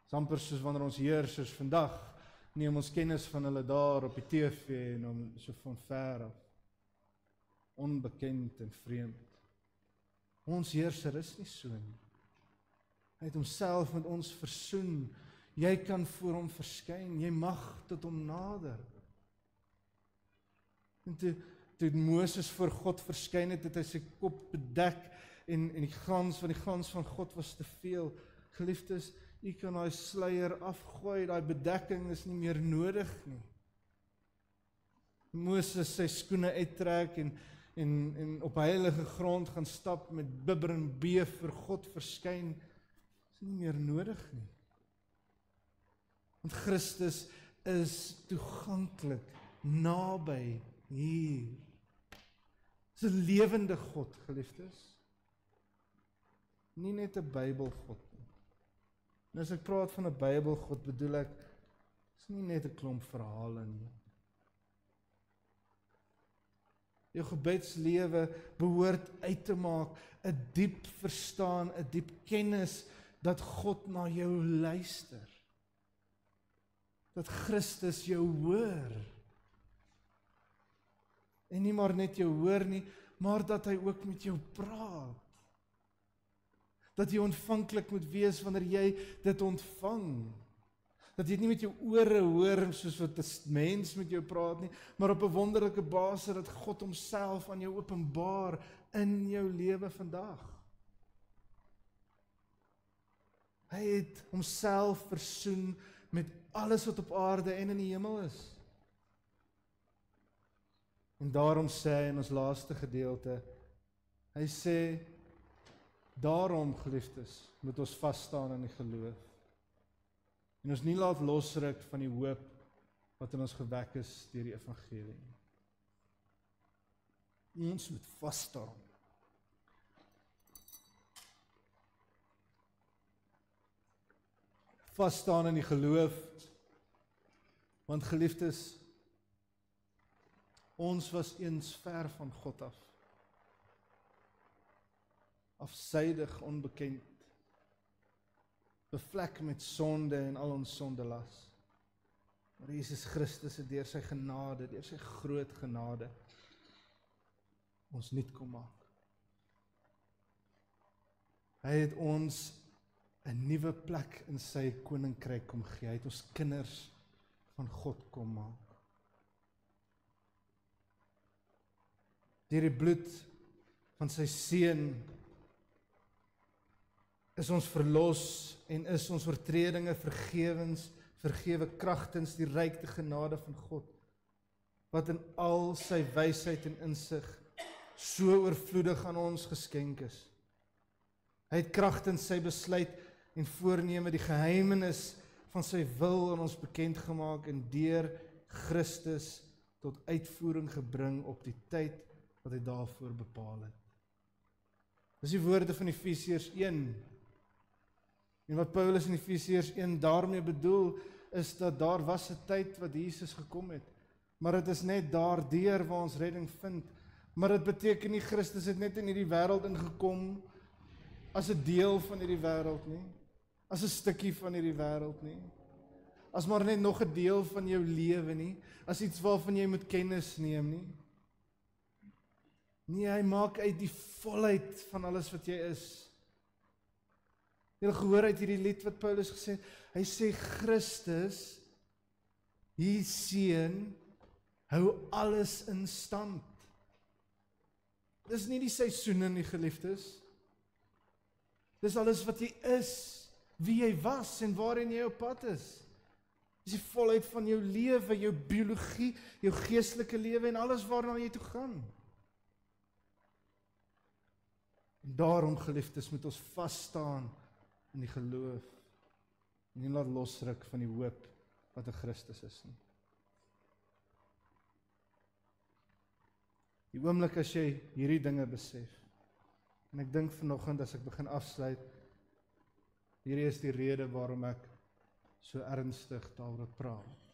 Dis amper soos wanneer ons heersers vandag neem ons kennis van hulle daar op die TV en om so van ver af. Onbekend en vreemd. Ons heerser is nie so nie. Hy het homself met ons versoen. Jy kan voor hom verskyn, jy mag tot hom nader. En toe Moses voor God verskyn het, het hy sy kop bedek en die glans van God was te veel. Geliefdes, u kan daai sluier afgooi, daai bedekking is nie meer nodig nie. Moses sy skoene uittrek en en op heilige grond gaan stap met bibber en beef vir God verskyn, is nie meer nodig nie. Want Christus is toeganklik, naby, hier. Dis 'n lewende God, geliefdes. Nie net 'n Bybelgod nie. En as ek praat van 'n Bybelgod, bedoel ek, is nie net 'n klomp verhale nie. Jou gebedslewe behoort uit te maak 'n diep verstaan, 'n diep kennis dat God na jou luister. Dat Christus jou hoor. En nie maar net jou hoor nie, maar dat hy ook met jou praat. Dat jy ontvanklik moet wees wanneer jy dit ontvang. Dat jy nie met jou ore hoor soos wat 'n mens met jou praat nie, maar op 'n wonderlike basis dat God homself aan jou openbaar in jou lewe vandag. Hy het homself versoen met alles wat op aarde en in die hemel is. En daarom sê hy in ons laaste gedeelte, hy sê, daarom, geliefdes, moet ons vas staan in die geloof. En ons nie laat losruk van die hoop wat in ons gewek is deur die evangelie. Ons moet vas staan. Vas staan in die geloof, want geliefdes, ons was eens ver van God af. Afsydig, onbekend, bevlek met sonde en al ons sondelas. Maar Jesus Christus het deur sy genade, deur sy groot genade, ons nuut kom maak. Hy het ons 'n nuwe plek in sy koninkryk kom gee. Hy het ons kinders van God kom maak. Deur die bloed van sy seun is ons verlos en is ons oortredinge vergewe kragtens die rykte genade van God, wat in al sy wysheid en insig so oorvloedig aan ons geskenk is. Hy het kragtens sy besluit en voorneme die geheimenis van sy wil aan ons bekend gemaak en deur Christus tot uitvoering gebring op die tyd wat hy daarvoor bepaal het. Dis die woorde van Efesiërs 1. En wat Paulus in Efesiërs 1 daarmee bedoel, is dat daar was 'n tyd wat Jesus gekom het, maar dit is net daardeur waar ons redding vind. Maar dit beteken nie Christus het net in hierdie wêreld ingekom as 'n deel van hierdie wêreld nie, as 'n stukkie van hierdie wêreld nie, as maar net nog 'n deel van jou lewe nie, as iets waarvan jy moet kennis neem nie. Nee, hy maak uit die volheid van alles wat jy is. Jy het gehoor uit hierdie lied wat Paulus gesê het, hy sê Christus, die seun, hou alles in stand. Dis nie die seisoene nie, geliefdes. Dis alles wat jy is, wie jy was en waarin jy op pad is. Dis die volheid van jou lewe, jou biologie, jou geestelike lewe en alles waarna jy toe gaan. En daarom, geliefdes, moet ons vas staan in die geloof en nie laat losruk van die hoop wat in Christus is nie. Die oomblik as jy hierdie dinge besef, en ek dink vanoggend as ek begin afsluit, hierdie is die rede waarom ek so ernstig daaroor praat.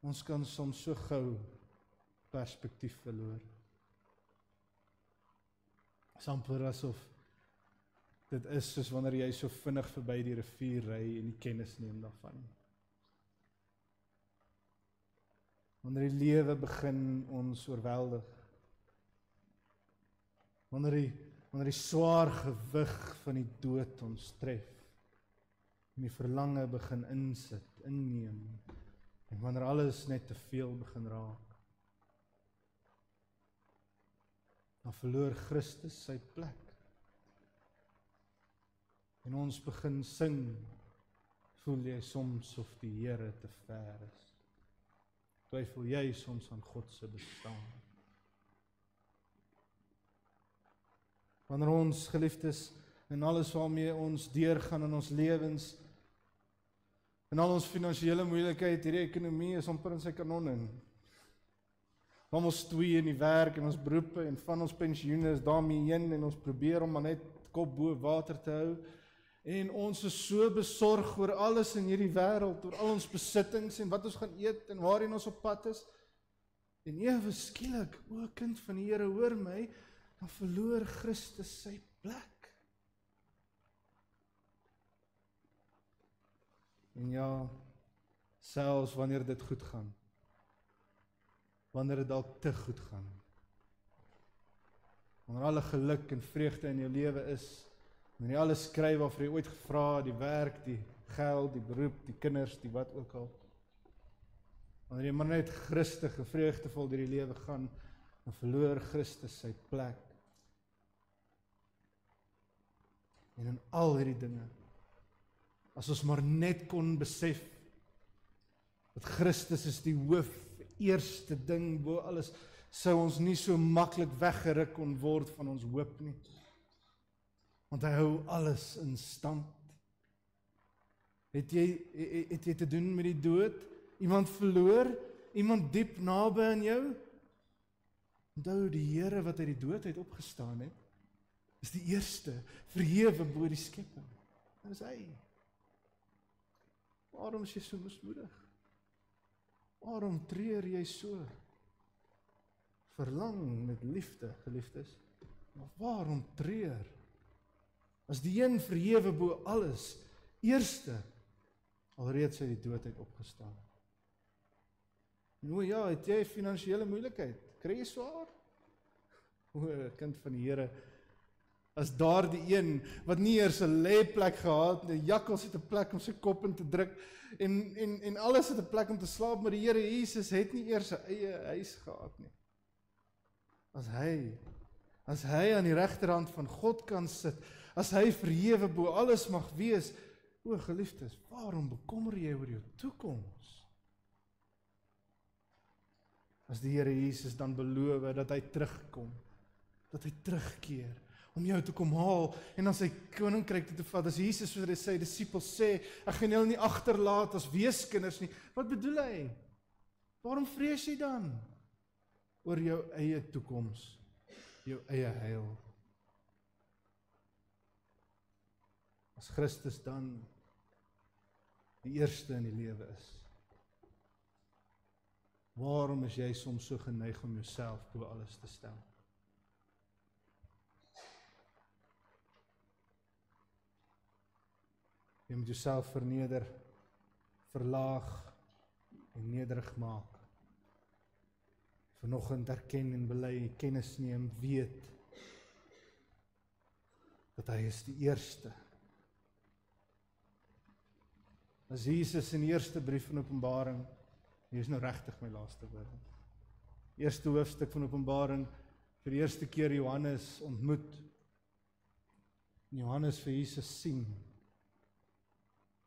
Ons kan soms so gou perspektief verloor. Dit is amper asof dit is soos wanneer jy so vinnig verby die rivier ry en nie kennis neem daarvan. Wanneer die lewe begin ons oorweldig. Wanneer die swaar gewig van die dood ons tref. En die verlange begin inneem. En wanneer alles net te veel begin raak. Dan verloor Christus sy plek. En ons begin sing, voel jy soms of die Here te ver is. Twyfel jy soms aan God se bestaan? Wanneer ons geliefdes en alles waarmee ons deurgaan in ons lewens, en al ons finansiële moeilikheid, hierdie ekonomie is amper in sy kanon in. Van ons twee in die werk en ons beroepe en van ons pensioene is daarmee heen en ons probeer om maar net kop bo water te hou. En ons is so besorg oor alles in hierdie wêreld, oor al ons besittings en wat ons gaan eet en waarheen ons op pad is. En ewe skielik, o kind van die Here, hoor my, dan verloor Christus sy plek. En ja, selfs wanneer dit goed gaan, wanneer dit dalk te goed gaan, wanneer alle geluk en vreugde in jou lewe is, wanneer jy alles kry waarvoor jy ooit gevra het, die werk, die geld, die beroep, die kinders, die wat ook al, wanneer jy maar net Christus en vreugdevol deur die lewe gaan, dan verloor Christus sy plek. En in al hierdie dinge, as ons maar net kon besef, dat Christus is die hoof, eerste ding bo alles, sou ons nie so maklik weggeruk kon word van ons hoop nie. Want hy hou alles in stand. Het jy te doen met die dood? Iemand verloor? Iemand diep naby aan jou? Onthou die Here wat uit die dood uit opgestaan het, is die eerste, verhewe bo die skepping. Dit is hy. Waarom is jy so mismoedig? Waarom treur jy so? Verlang met liefde, geliefdes. Maar waarom treur? As die een verhewe bo alles, eerste, alreeds uit die dood uit opgestaan. Nou ja, het jy finansiële moeilikheid? Kry jy swaar? O, kind van die Here, as daar die een, wat nie eers 'n lêplek gehad, die jakkals het 'n plek om sy kop in te druk, en alles het 'n plek om te slaap, maar die Here Jesus het nie eers 'n eie huis gehad nie. As hy aan die regterhand van God kan sit, as hy verhewe bo alles mag wees, o geliefdes, waarom bekommer jy oor jou toekoms? As die Here Jesus dan beloof dat hy terugkom, dat hy terugkeer, om jou te kom haal, en dan sy koninkryk te vat, as Jesus vir sy disippels sê, ek gaan julle nie agterlaat as weeskinders nie, wat bedoel hy? Waarom vrees jy dan? Oor jou eie toekoms, jou eie heil. As Christus dan die eerste in die lewe is, waarom is jy soms so geneig om jouself bo alles te stel? Jy moet jouself verneder, verlaag en nederig maak. Vanoggend erken en bely, kennis neem, weet dat hy is die eerste. As Jesus in die eerste brief van Openbaring, hier is nou regtig my laaste woord. Eerste hoofstuk van Openbaring, vir die eerste keer Johannes ontmoet. En Johannes vir Jesus sien.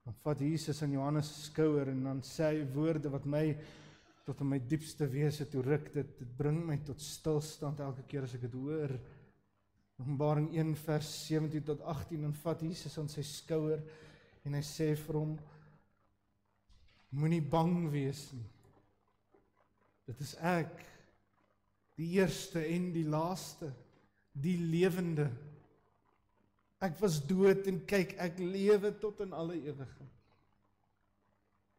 Dan vat Jesus aan Johannes se skouer en dan sê hy woorde wat my tot in my diepste wese toe ruk. Dit bring my tot stilstand elke keer as ek dit hoor. Openbaring 1 vers 17 tot 18, en vat Jesus aan sy skouer en hy sê vir hom, moenie bang wees nie. Dit is ek, die eerste en die laaste, die lewende. Ek was dood en kyk, ek lewe tot in alle ewigheid.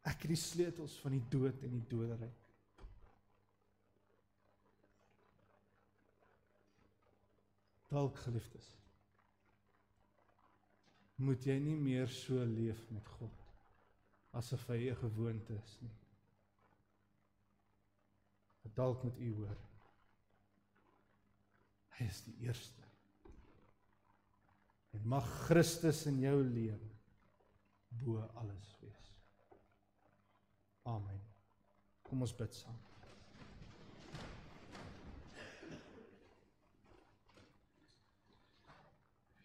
Ek het die sleutels van die dood en die doderyk. Dalk, geliefdes, moet jy nie meer so leef met God, asof hy 'n gewoonte is nie. Dalk moet u hoor, hy is die eerste. En mag Christus in jou lewe bo alles wees. Amen. Kom ons bid saam.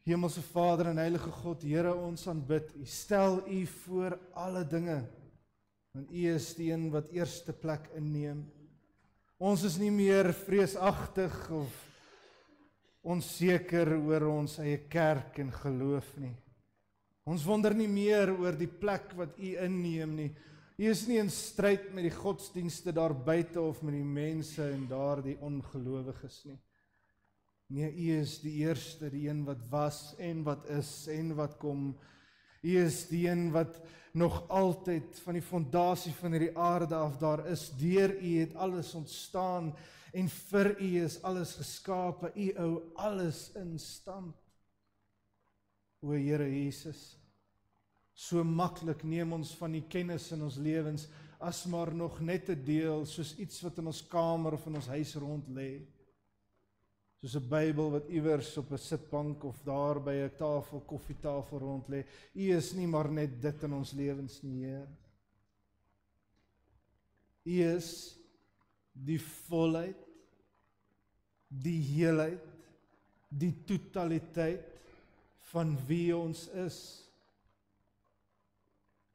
Hemelse Vader en Heilige God, Here, ons aanbid U, stel U voor alle dinge Want U is die een wat eerste plek inneem. Ons is nie meer vreesagtig of onseker oor ons eie kerk en geloof nie. Ons wonder nie meer oor die plek wat U inneem nie. U is nie in stryd met die godsdienste daar buite of met die mense en daar die ongelowiges nie. Nee, U is die eerste, die een wat was en wat is en wat kom. U is die een wat nog altyd van die fondasie van hierdie aarde af daar is. Deur U het alles ontstaan en vir U is alles geskape. U hou alles in stand. O Here Jesus, so maklik neem ons van die kennis in ons lewens as maar nog net 'n deel, soos iets wat in ons kamer of in ons huis rond lê. Soos 'n Bybel wat iewers op 'n sitbank of daar by 'n tafel, koffietafel rond lê. U is nie maar net dit in ons lewens nie, Heer. U is die volheid, die heelheid, die totaliteit van wie ons is.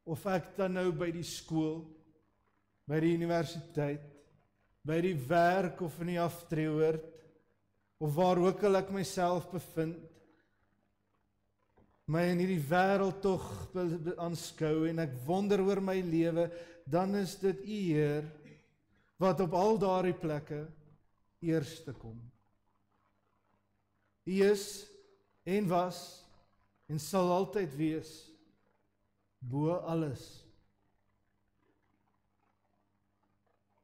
Of ek dan nou by die skool, by die universiteit, by die werk of in die aftreeoord, of waar ook al ek myself bevind, my in hierdie wêreld tog aanskou en ek wonder oor my lewe, dan is dit U, Heer, wat op al daardie plekke eerste kom. U is en was en sal altyd wees bo alles.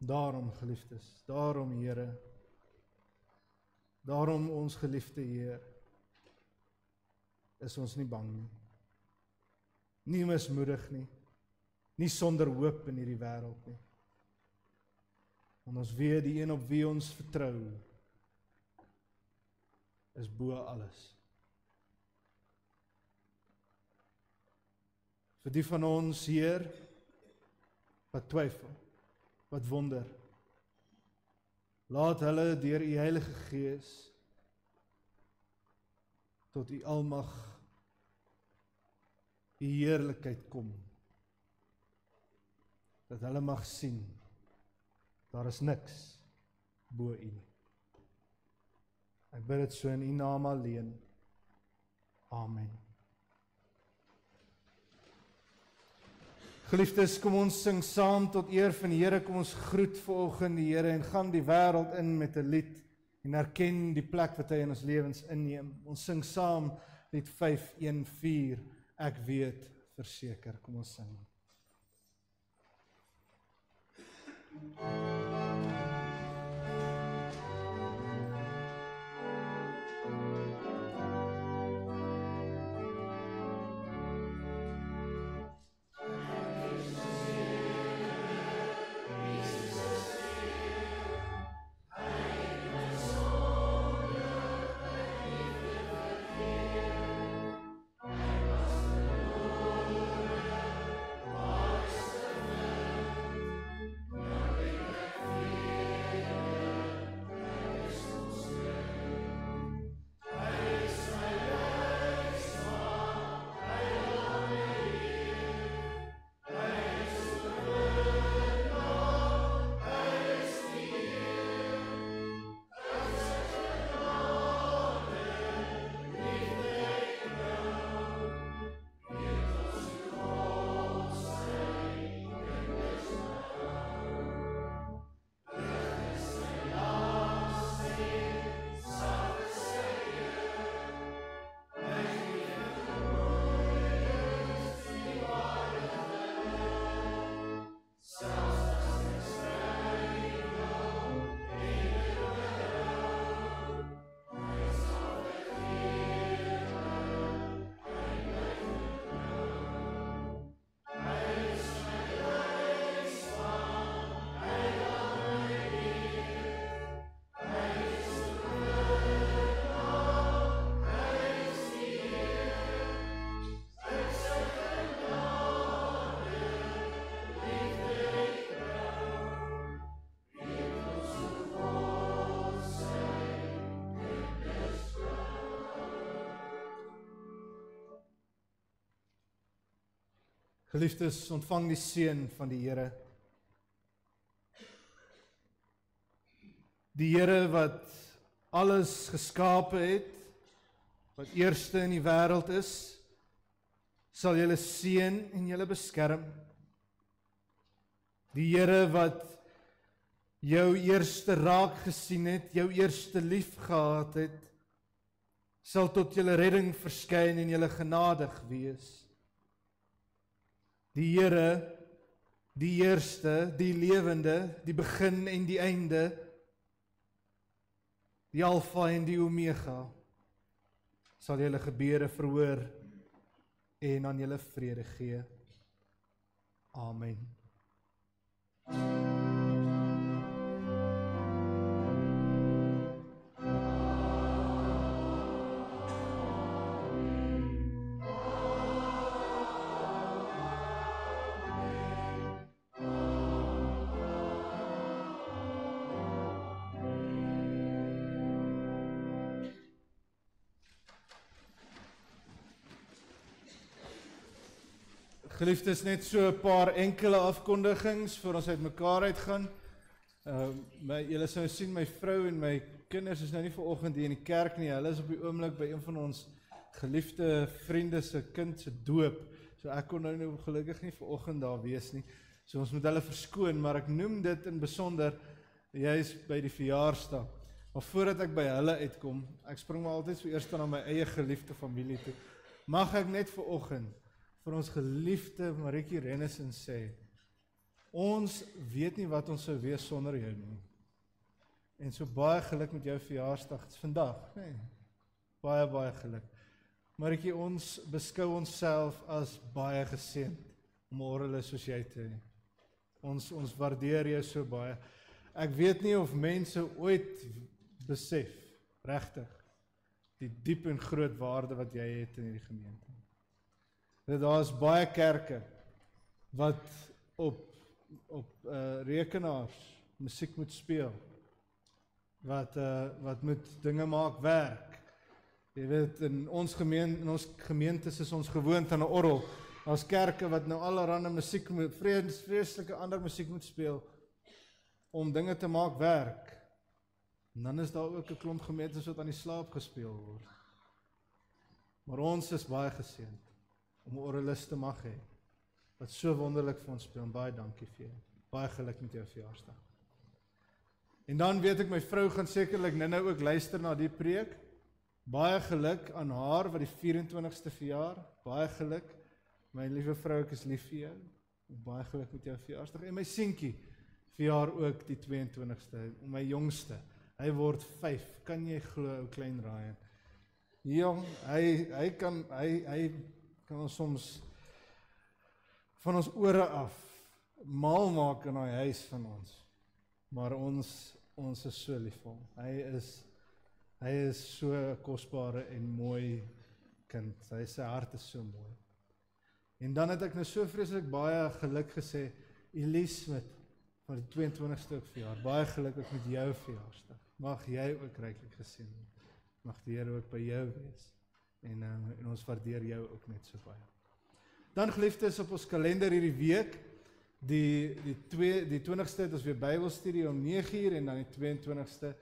Daarom, geliefdes, daarom, Here, daarom ons geliefde Heer, is ons nie bang nie. Nie mismoedig nie, nie sonder hoop in hierdie wêreld nie. Want ons weet die een op wie ons vertrou, is bo alles. Vir die van ons, Heer, wat twyfel, wat wonder, laat hulle deur U Heilige Gees tot U almag, U heerlikheid kom. Dat hulle mag sien, daar is niks bo U nie. Ek bid dit so in U naam alleen. Amen. Geliefdes, kom ons sing saam tot eer van die Here, kom ons groet vanoggend die Here en gaan die wêreld in met 'n lied en erken die plek wat hy in ons lewens inneem. Ons sing saam lied 514, ek weet verseker. Kom ons sing. Thank you. Geliefdes, ontvang die seën van die Here. Die Here wat alles geskape het, wat eerste in die wêreld is, sal julle seën en julle beskerm. Die Here wat jou eerste raak gesien het, jou eerste lief gehad het, sal tot julle redding verskyn en julle genadig wees. Die Here, die eerste, die lewende, die begin en die einde, die Alfa en die Omega, sal julle gebede verhoor en aan julle vrede gee. Amen. Geliefdes, net so 'n paar enkele afkondigings voor ons uit mekaar uitgaan. Julle sou sien, my vrou en my kinders is nou nie vanoggend hier in die kerk nie. Hulle is op die oomblik by een van ons geliefde vriende se kind se doop. So ek kon nou gelukkig nie vanoggend daar wees nie. So ons moet hulle verskoon, maar ek noem dit in besonder, jy is by die verjaarsdag. Maar voordat ek by hulle uitkom, ek spring maar altyd so eers na my eie geliefde familie toe. Mag ek net vanoggend vir ons geliefde Marietjie Rennissen sê, ons weet nie wat ons sou wees sonder jou nie. En so baie geluk met jou verjaarsdag, dit is vandag, nee. Baie, baie geluk. Marietjie, ons beskou onsself as baie geseënd om orale soos jy te hê. Ons waardeer jou so baie. Ek weet nie of mense ooit besef, regtig, die diep en groot waarde wat jy het in hierdie gemeente. Daar is baie kerke wat op rekenaars musiek moet speel, wat moet dinge maak werk. Jy weet, in ons gemeentes is ons gewoond aan 'n orgel. Daar's kerke wat nou allerhande musiek moet, vreeslike ander musiek moet speel, om dinge te maak werk. En dan is daar ook 'n klomp gemeentes wat aan die slaap gespeel word. Maar ons is baie geseënd om 'n orgelis te mag hê, wat so wonderlik vir ons speel, en baie dankie vir jou. Baie geluk met jou verjaarsdag. En dan weet ek, my vrou gaan sekerlik nou ook luister na die preek. Baie geluk aan haar wat die 24ste verjaar. Baie geluk, my liewe vrou, ek is lief vir jou. Baie geluk met jou verjaarsdag. En my seentjie verjaar ook die 22ste, my jongste. Hy word 5. Kan jy glo, ou klein Ryan? Jong, hy kan ons soms van ons ore af mal maak in daai huis van ons. Maar ons is so lief vir hom. Hy is so 'n kosbare en mooi kind. Sy hart is so mooi. En dan het ek nou so vreeslik baie geluk gesê, Elisabeth, van die 22ste ook verjaar. Baie geluk ook met jou verjaarsdag. Mag jy ook ryklik geseën word. Mag die Here ook by jou wees. En ons waardeer jou ook net so baie. Dan geliefdes, op ons kalender hierdie week, die 20ste het ons weer Bybelstudie om 9:00 en dan die 22ste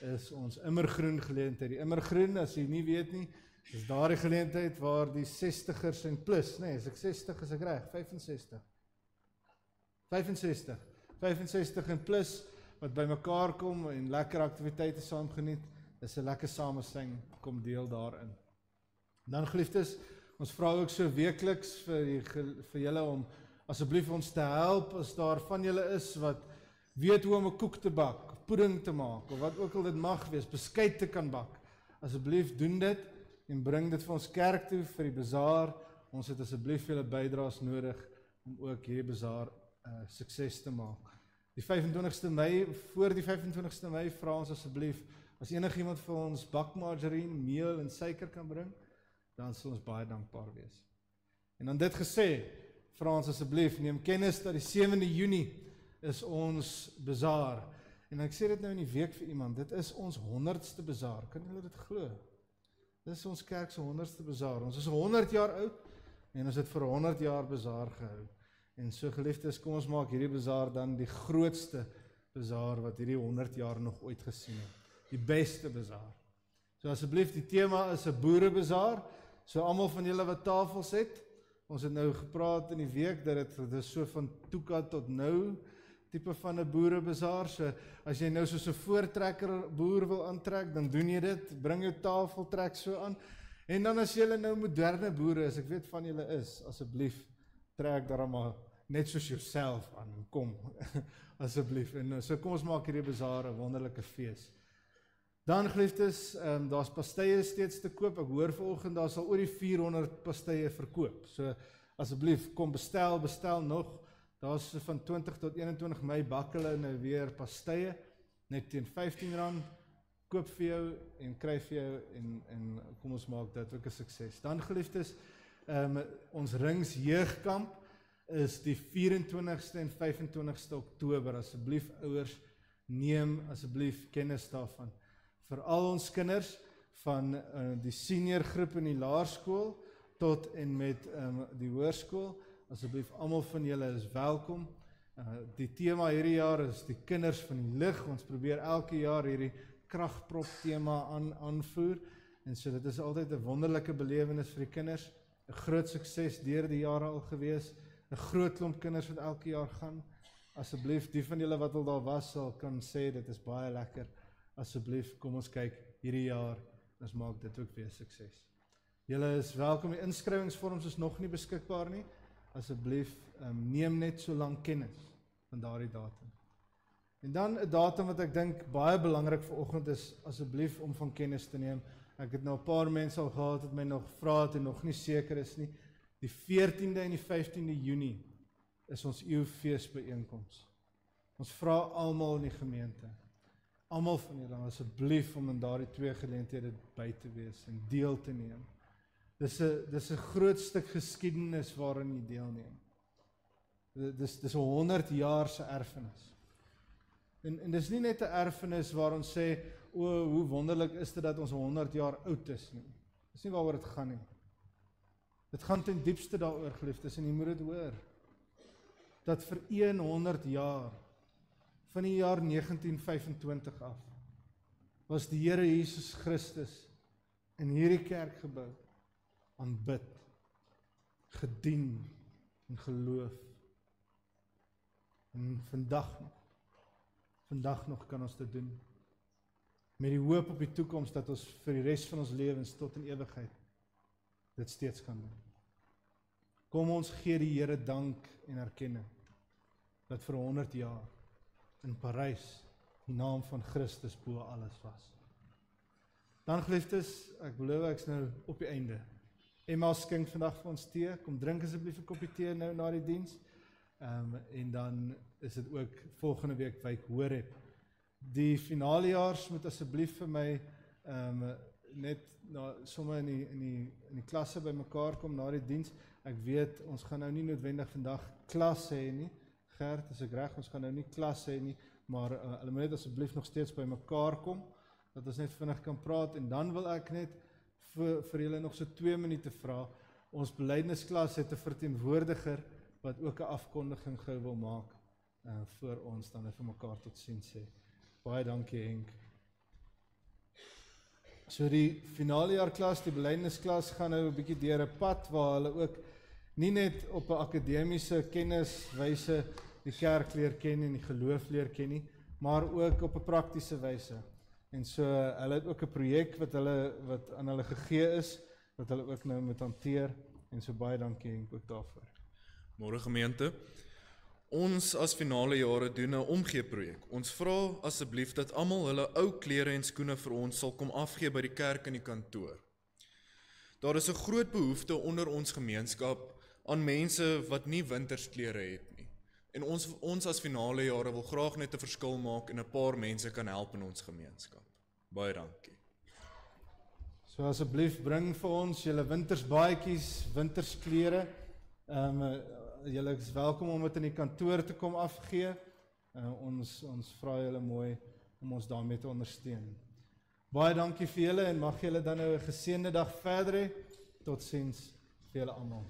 is ons Immergroen geleentheid. Die Immergroen, as jy nie weet nie, is daardie geleentheid waar die 60ers en plus, nee, as ek 60 is ek reg, 65 en plus, wat by mekaar kom en lekker aktiwiteite saam geniet, is 'n lekker samesyn, kom deel daarin. Dan geliefdes, ons vra ook so weekliks vir julle om asseblief ons te help, as daar van julle is wat weet hoe om 'n koek te bak, of pudding te maak, of wat ook al dit mag wees, beskuit te kan bak. Asseblief doen dit, en bring dit vir ons kerk toe, vir die bazaar. Ons het asseblief julle bydraes nodig, om ook hierdie bazaar sukses te maak. Die 25ste Mei, voor die 25ste Mei, vra ons asseblief, as enigiemand vir ons bakmargarine, meel en suiker kan bring, dan sal ons baie dankbaar wees. En dan dit gesê, vra ons asseblief, neem kennis dat die 7de Junie is ons bazaar. En ek sê dit nou in die week vir iemand, dit is ons 100ste bazaar, kan julle dit glo? Dit is ons kerk se 100ste bazaar, ons is 100 jaar oud, En ons het vir 100 jaar bazaar gehou. En so geliefdes, kom ons maak hierdie bazaar dan die grootste bazaar wat hierdie 100 jaar nog ooit gesien het. Die beste bazaar. So asseblief, die tema is 'n boerebazaar. So almal van julle wat tafels het, ons het nou gepraat in die week dat dit is so van Tuka tot nou tipe van 'n boerebazaar. So as jy nou soos 'n voortrekker boer wil aantrek, dan doen jy dit, bring jou tafel, trek so aan. En dan as julle nou moderne boere is, ek weet van julle is, asseblief trek daar maar net soos jouself aan en kom asseblief. En so kom ons maak hierdie bazaar 'n wonderlike fees. Dan geliefdes, daar's pastye steeds te koop. Ek hoor vanoggend daar sal oor die 400 pastye verkoop. So asseblief kom bestel nog. Daar's van 20 tot 21 Mei bak hulle nou weer pastye net teen R15. Koop vir jou en kry vir jou en kom ons maak dit ook 'n sukses. Dan geliefdes, ons Rings jeugkamp is die 24ste en 25ste Oktober. Asseblief ouers, neem asseblief kennis daarvan. Vir al ons kinders van die senior groep in die laerskool tot en met die hoërskool, asseblief almal van julle is welkom. Die tema hierdie jaar is die kinders van die lig. Ons probeer elke jaar hierdie kragprop tema aanvoer en so dit is altyd 'n wonderlike belewenis vir die kinders, 'n groot sukses deur die jare al gewees, 'n groot klomp kinders wat elke jaar gaan. Asseblief, die van julle wat al daar was sal kan sê dit is baie lekker. Asseblief, kom ons kyk hierdie jaar, ons maak dit ook weer sukses. Julle is welkom, die inskrywingsvorms is nog nie beskikbaar nie. Asseblief, neem net so lank kennis van daardie datum. En dan 'n datum wat ek dink baie belangrik vanoggend is, asseblief om van kennis te neem. Ek het nou 'n paar mense al gehad wat my nog vra het en nog nie seker is nie. Die 14de en die 15de Junie is ons eeufeesbyeenkoms. Ons vra almal in die gemeente, almal van julle asseblief om in daardie twee geleenthede by te wees en deel te neem. Dis 'n groot stuk geskiedenis waarin jy deelneem. Dis 'n 100 jaar se erfenis. En dis nie net 'n erfenis waar ons sê, o, hoe wonderlik is dit dat ons 100 jaar oud is nie. Dis nie waaroor dit gaan nie. Dit gaan ten diepste daaroor, geliefdes, en jy moet dit hoor. Dat vir 100 jaar, van die jaar 1925 af, was die Here Jesus Christus in hierdie kerkgebou aanbid, gedien en geloof. En vandag nog kan ons dit doen. Met die hoop op die toekoms dat ons vir die res van ons lewens tot in ewigheid dit steeds kan doen. Kom ons gee die Here dank en erkenning dat vir 100 jaar in Parys die naam van Christus bo alles was. Dan geliefdes, ek beloof ek's nou op die einde. Emma skink vandag vir ons tee. Kom drink asseblief 'n koppie tee nou na die diens. En dan is dit ook volgende week wyk Horeb. Die finalejaars moet asseblief vir my net sommer in die klasse bymekaar kom na die diens. Ek weet ons gaan nou nie noodwendig vandag klas hê nie. Gert, as ek reg, ons gaan nou nie klas hê nie, maar hulle moet net asseblief nog steeds bymekaar kom dat ons net vinnig kan praat. En dan wil ek net vir julle nog so 2 minute vra. Ons belydennisklas het 'n verteenwoordiger wat ook 'n afkondiging gou wil maak voor ons dan vir mekaar totsiens sê. Baie dankie Henk. So die finalejaar klas, die belydennisklas gaan nou 'n bietjie deur 'n pad waar hulle ook nie net op 'n akademiese kenniswyse die kerk leer ken en die geloof leer ken nie, maar ook op 'n praktiese wyse. En so hulle het ook 'n projek wat aan hulle gegee is, wat hulle ook nou moet hanteer, en so baie dankie Henk ook daarvoor. Môre gemeente, ons as finale jare doen 'n omgeeprojek. Ons vra asseblief dat almal hulle ou klere en skoene vir ons sal kom afgee by die kerk in die kantoor. Daar is 'n groot behoefte onder ons gemeenskap aan mense wat nie wintersklere het nie. En ons as finale jare wil graag net 'n verskil maak en 'n paar mense kan help in ons gemeenskap. Baie dankie. So asseblief bring vir ons julle wintersbaadjies, wintersklere. Julle is welkom om dit in die kantoor te kom afgee. Ons vra julle mooi om ons daarmee te ondersteun. Baie dankie vir julle en mag julle dan nou 'n geseënde dag verder hê. Totsiens vir julle almal.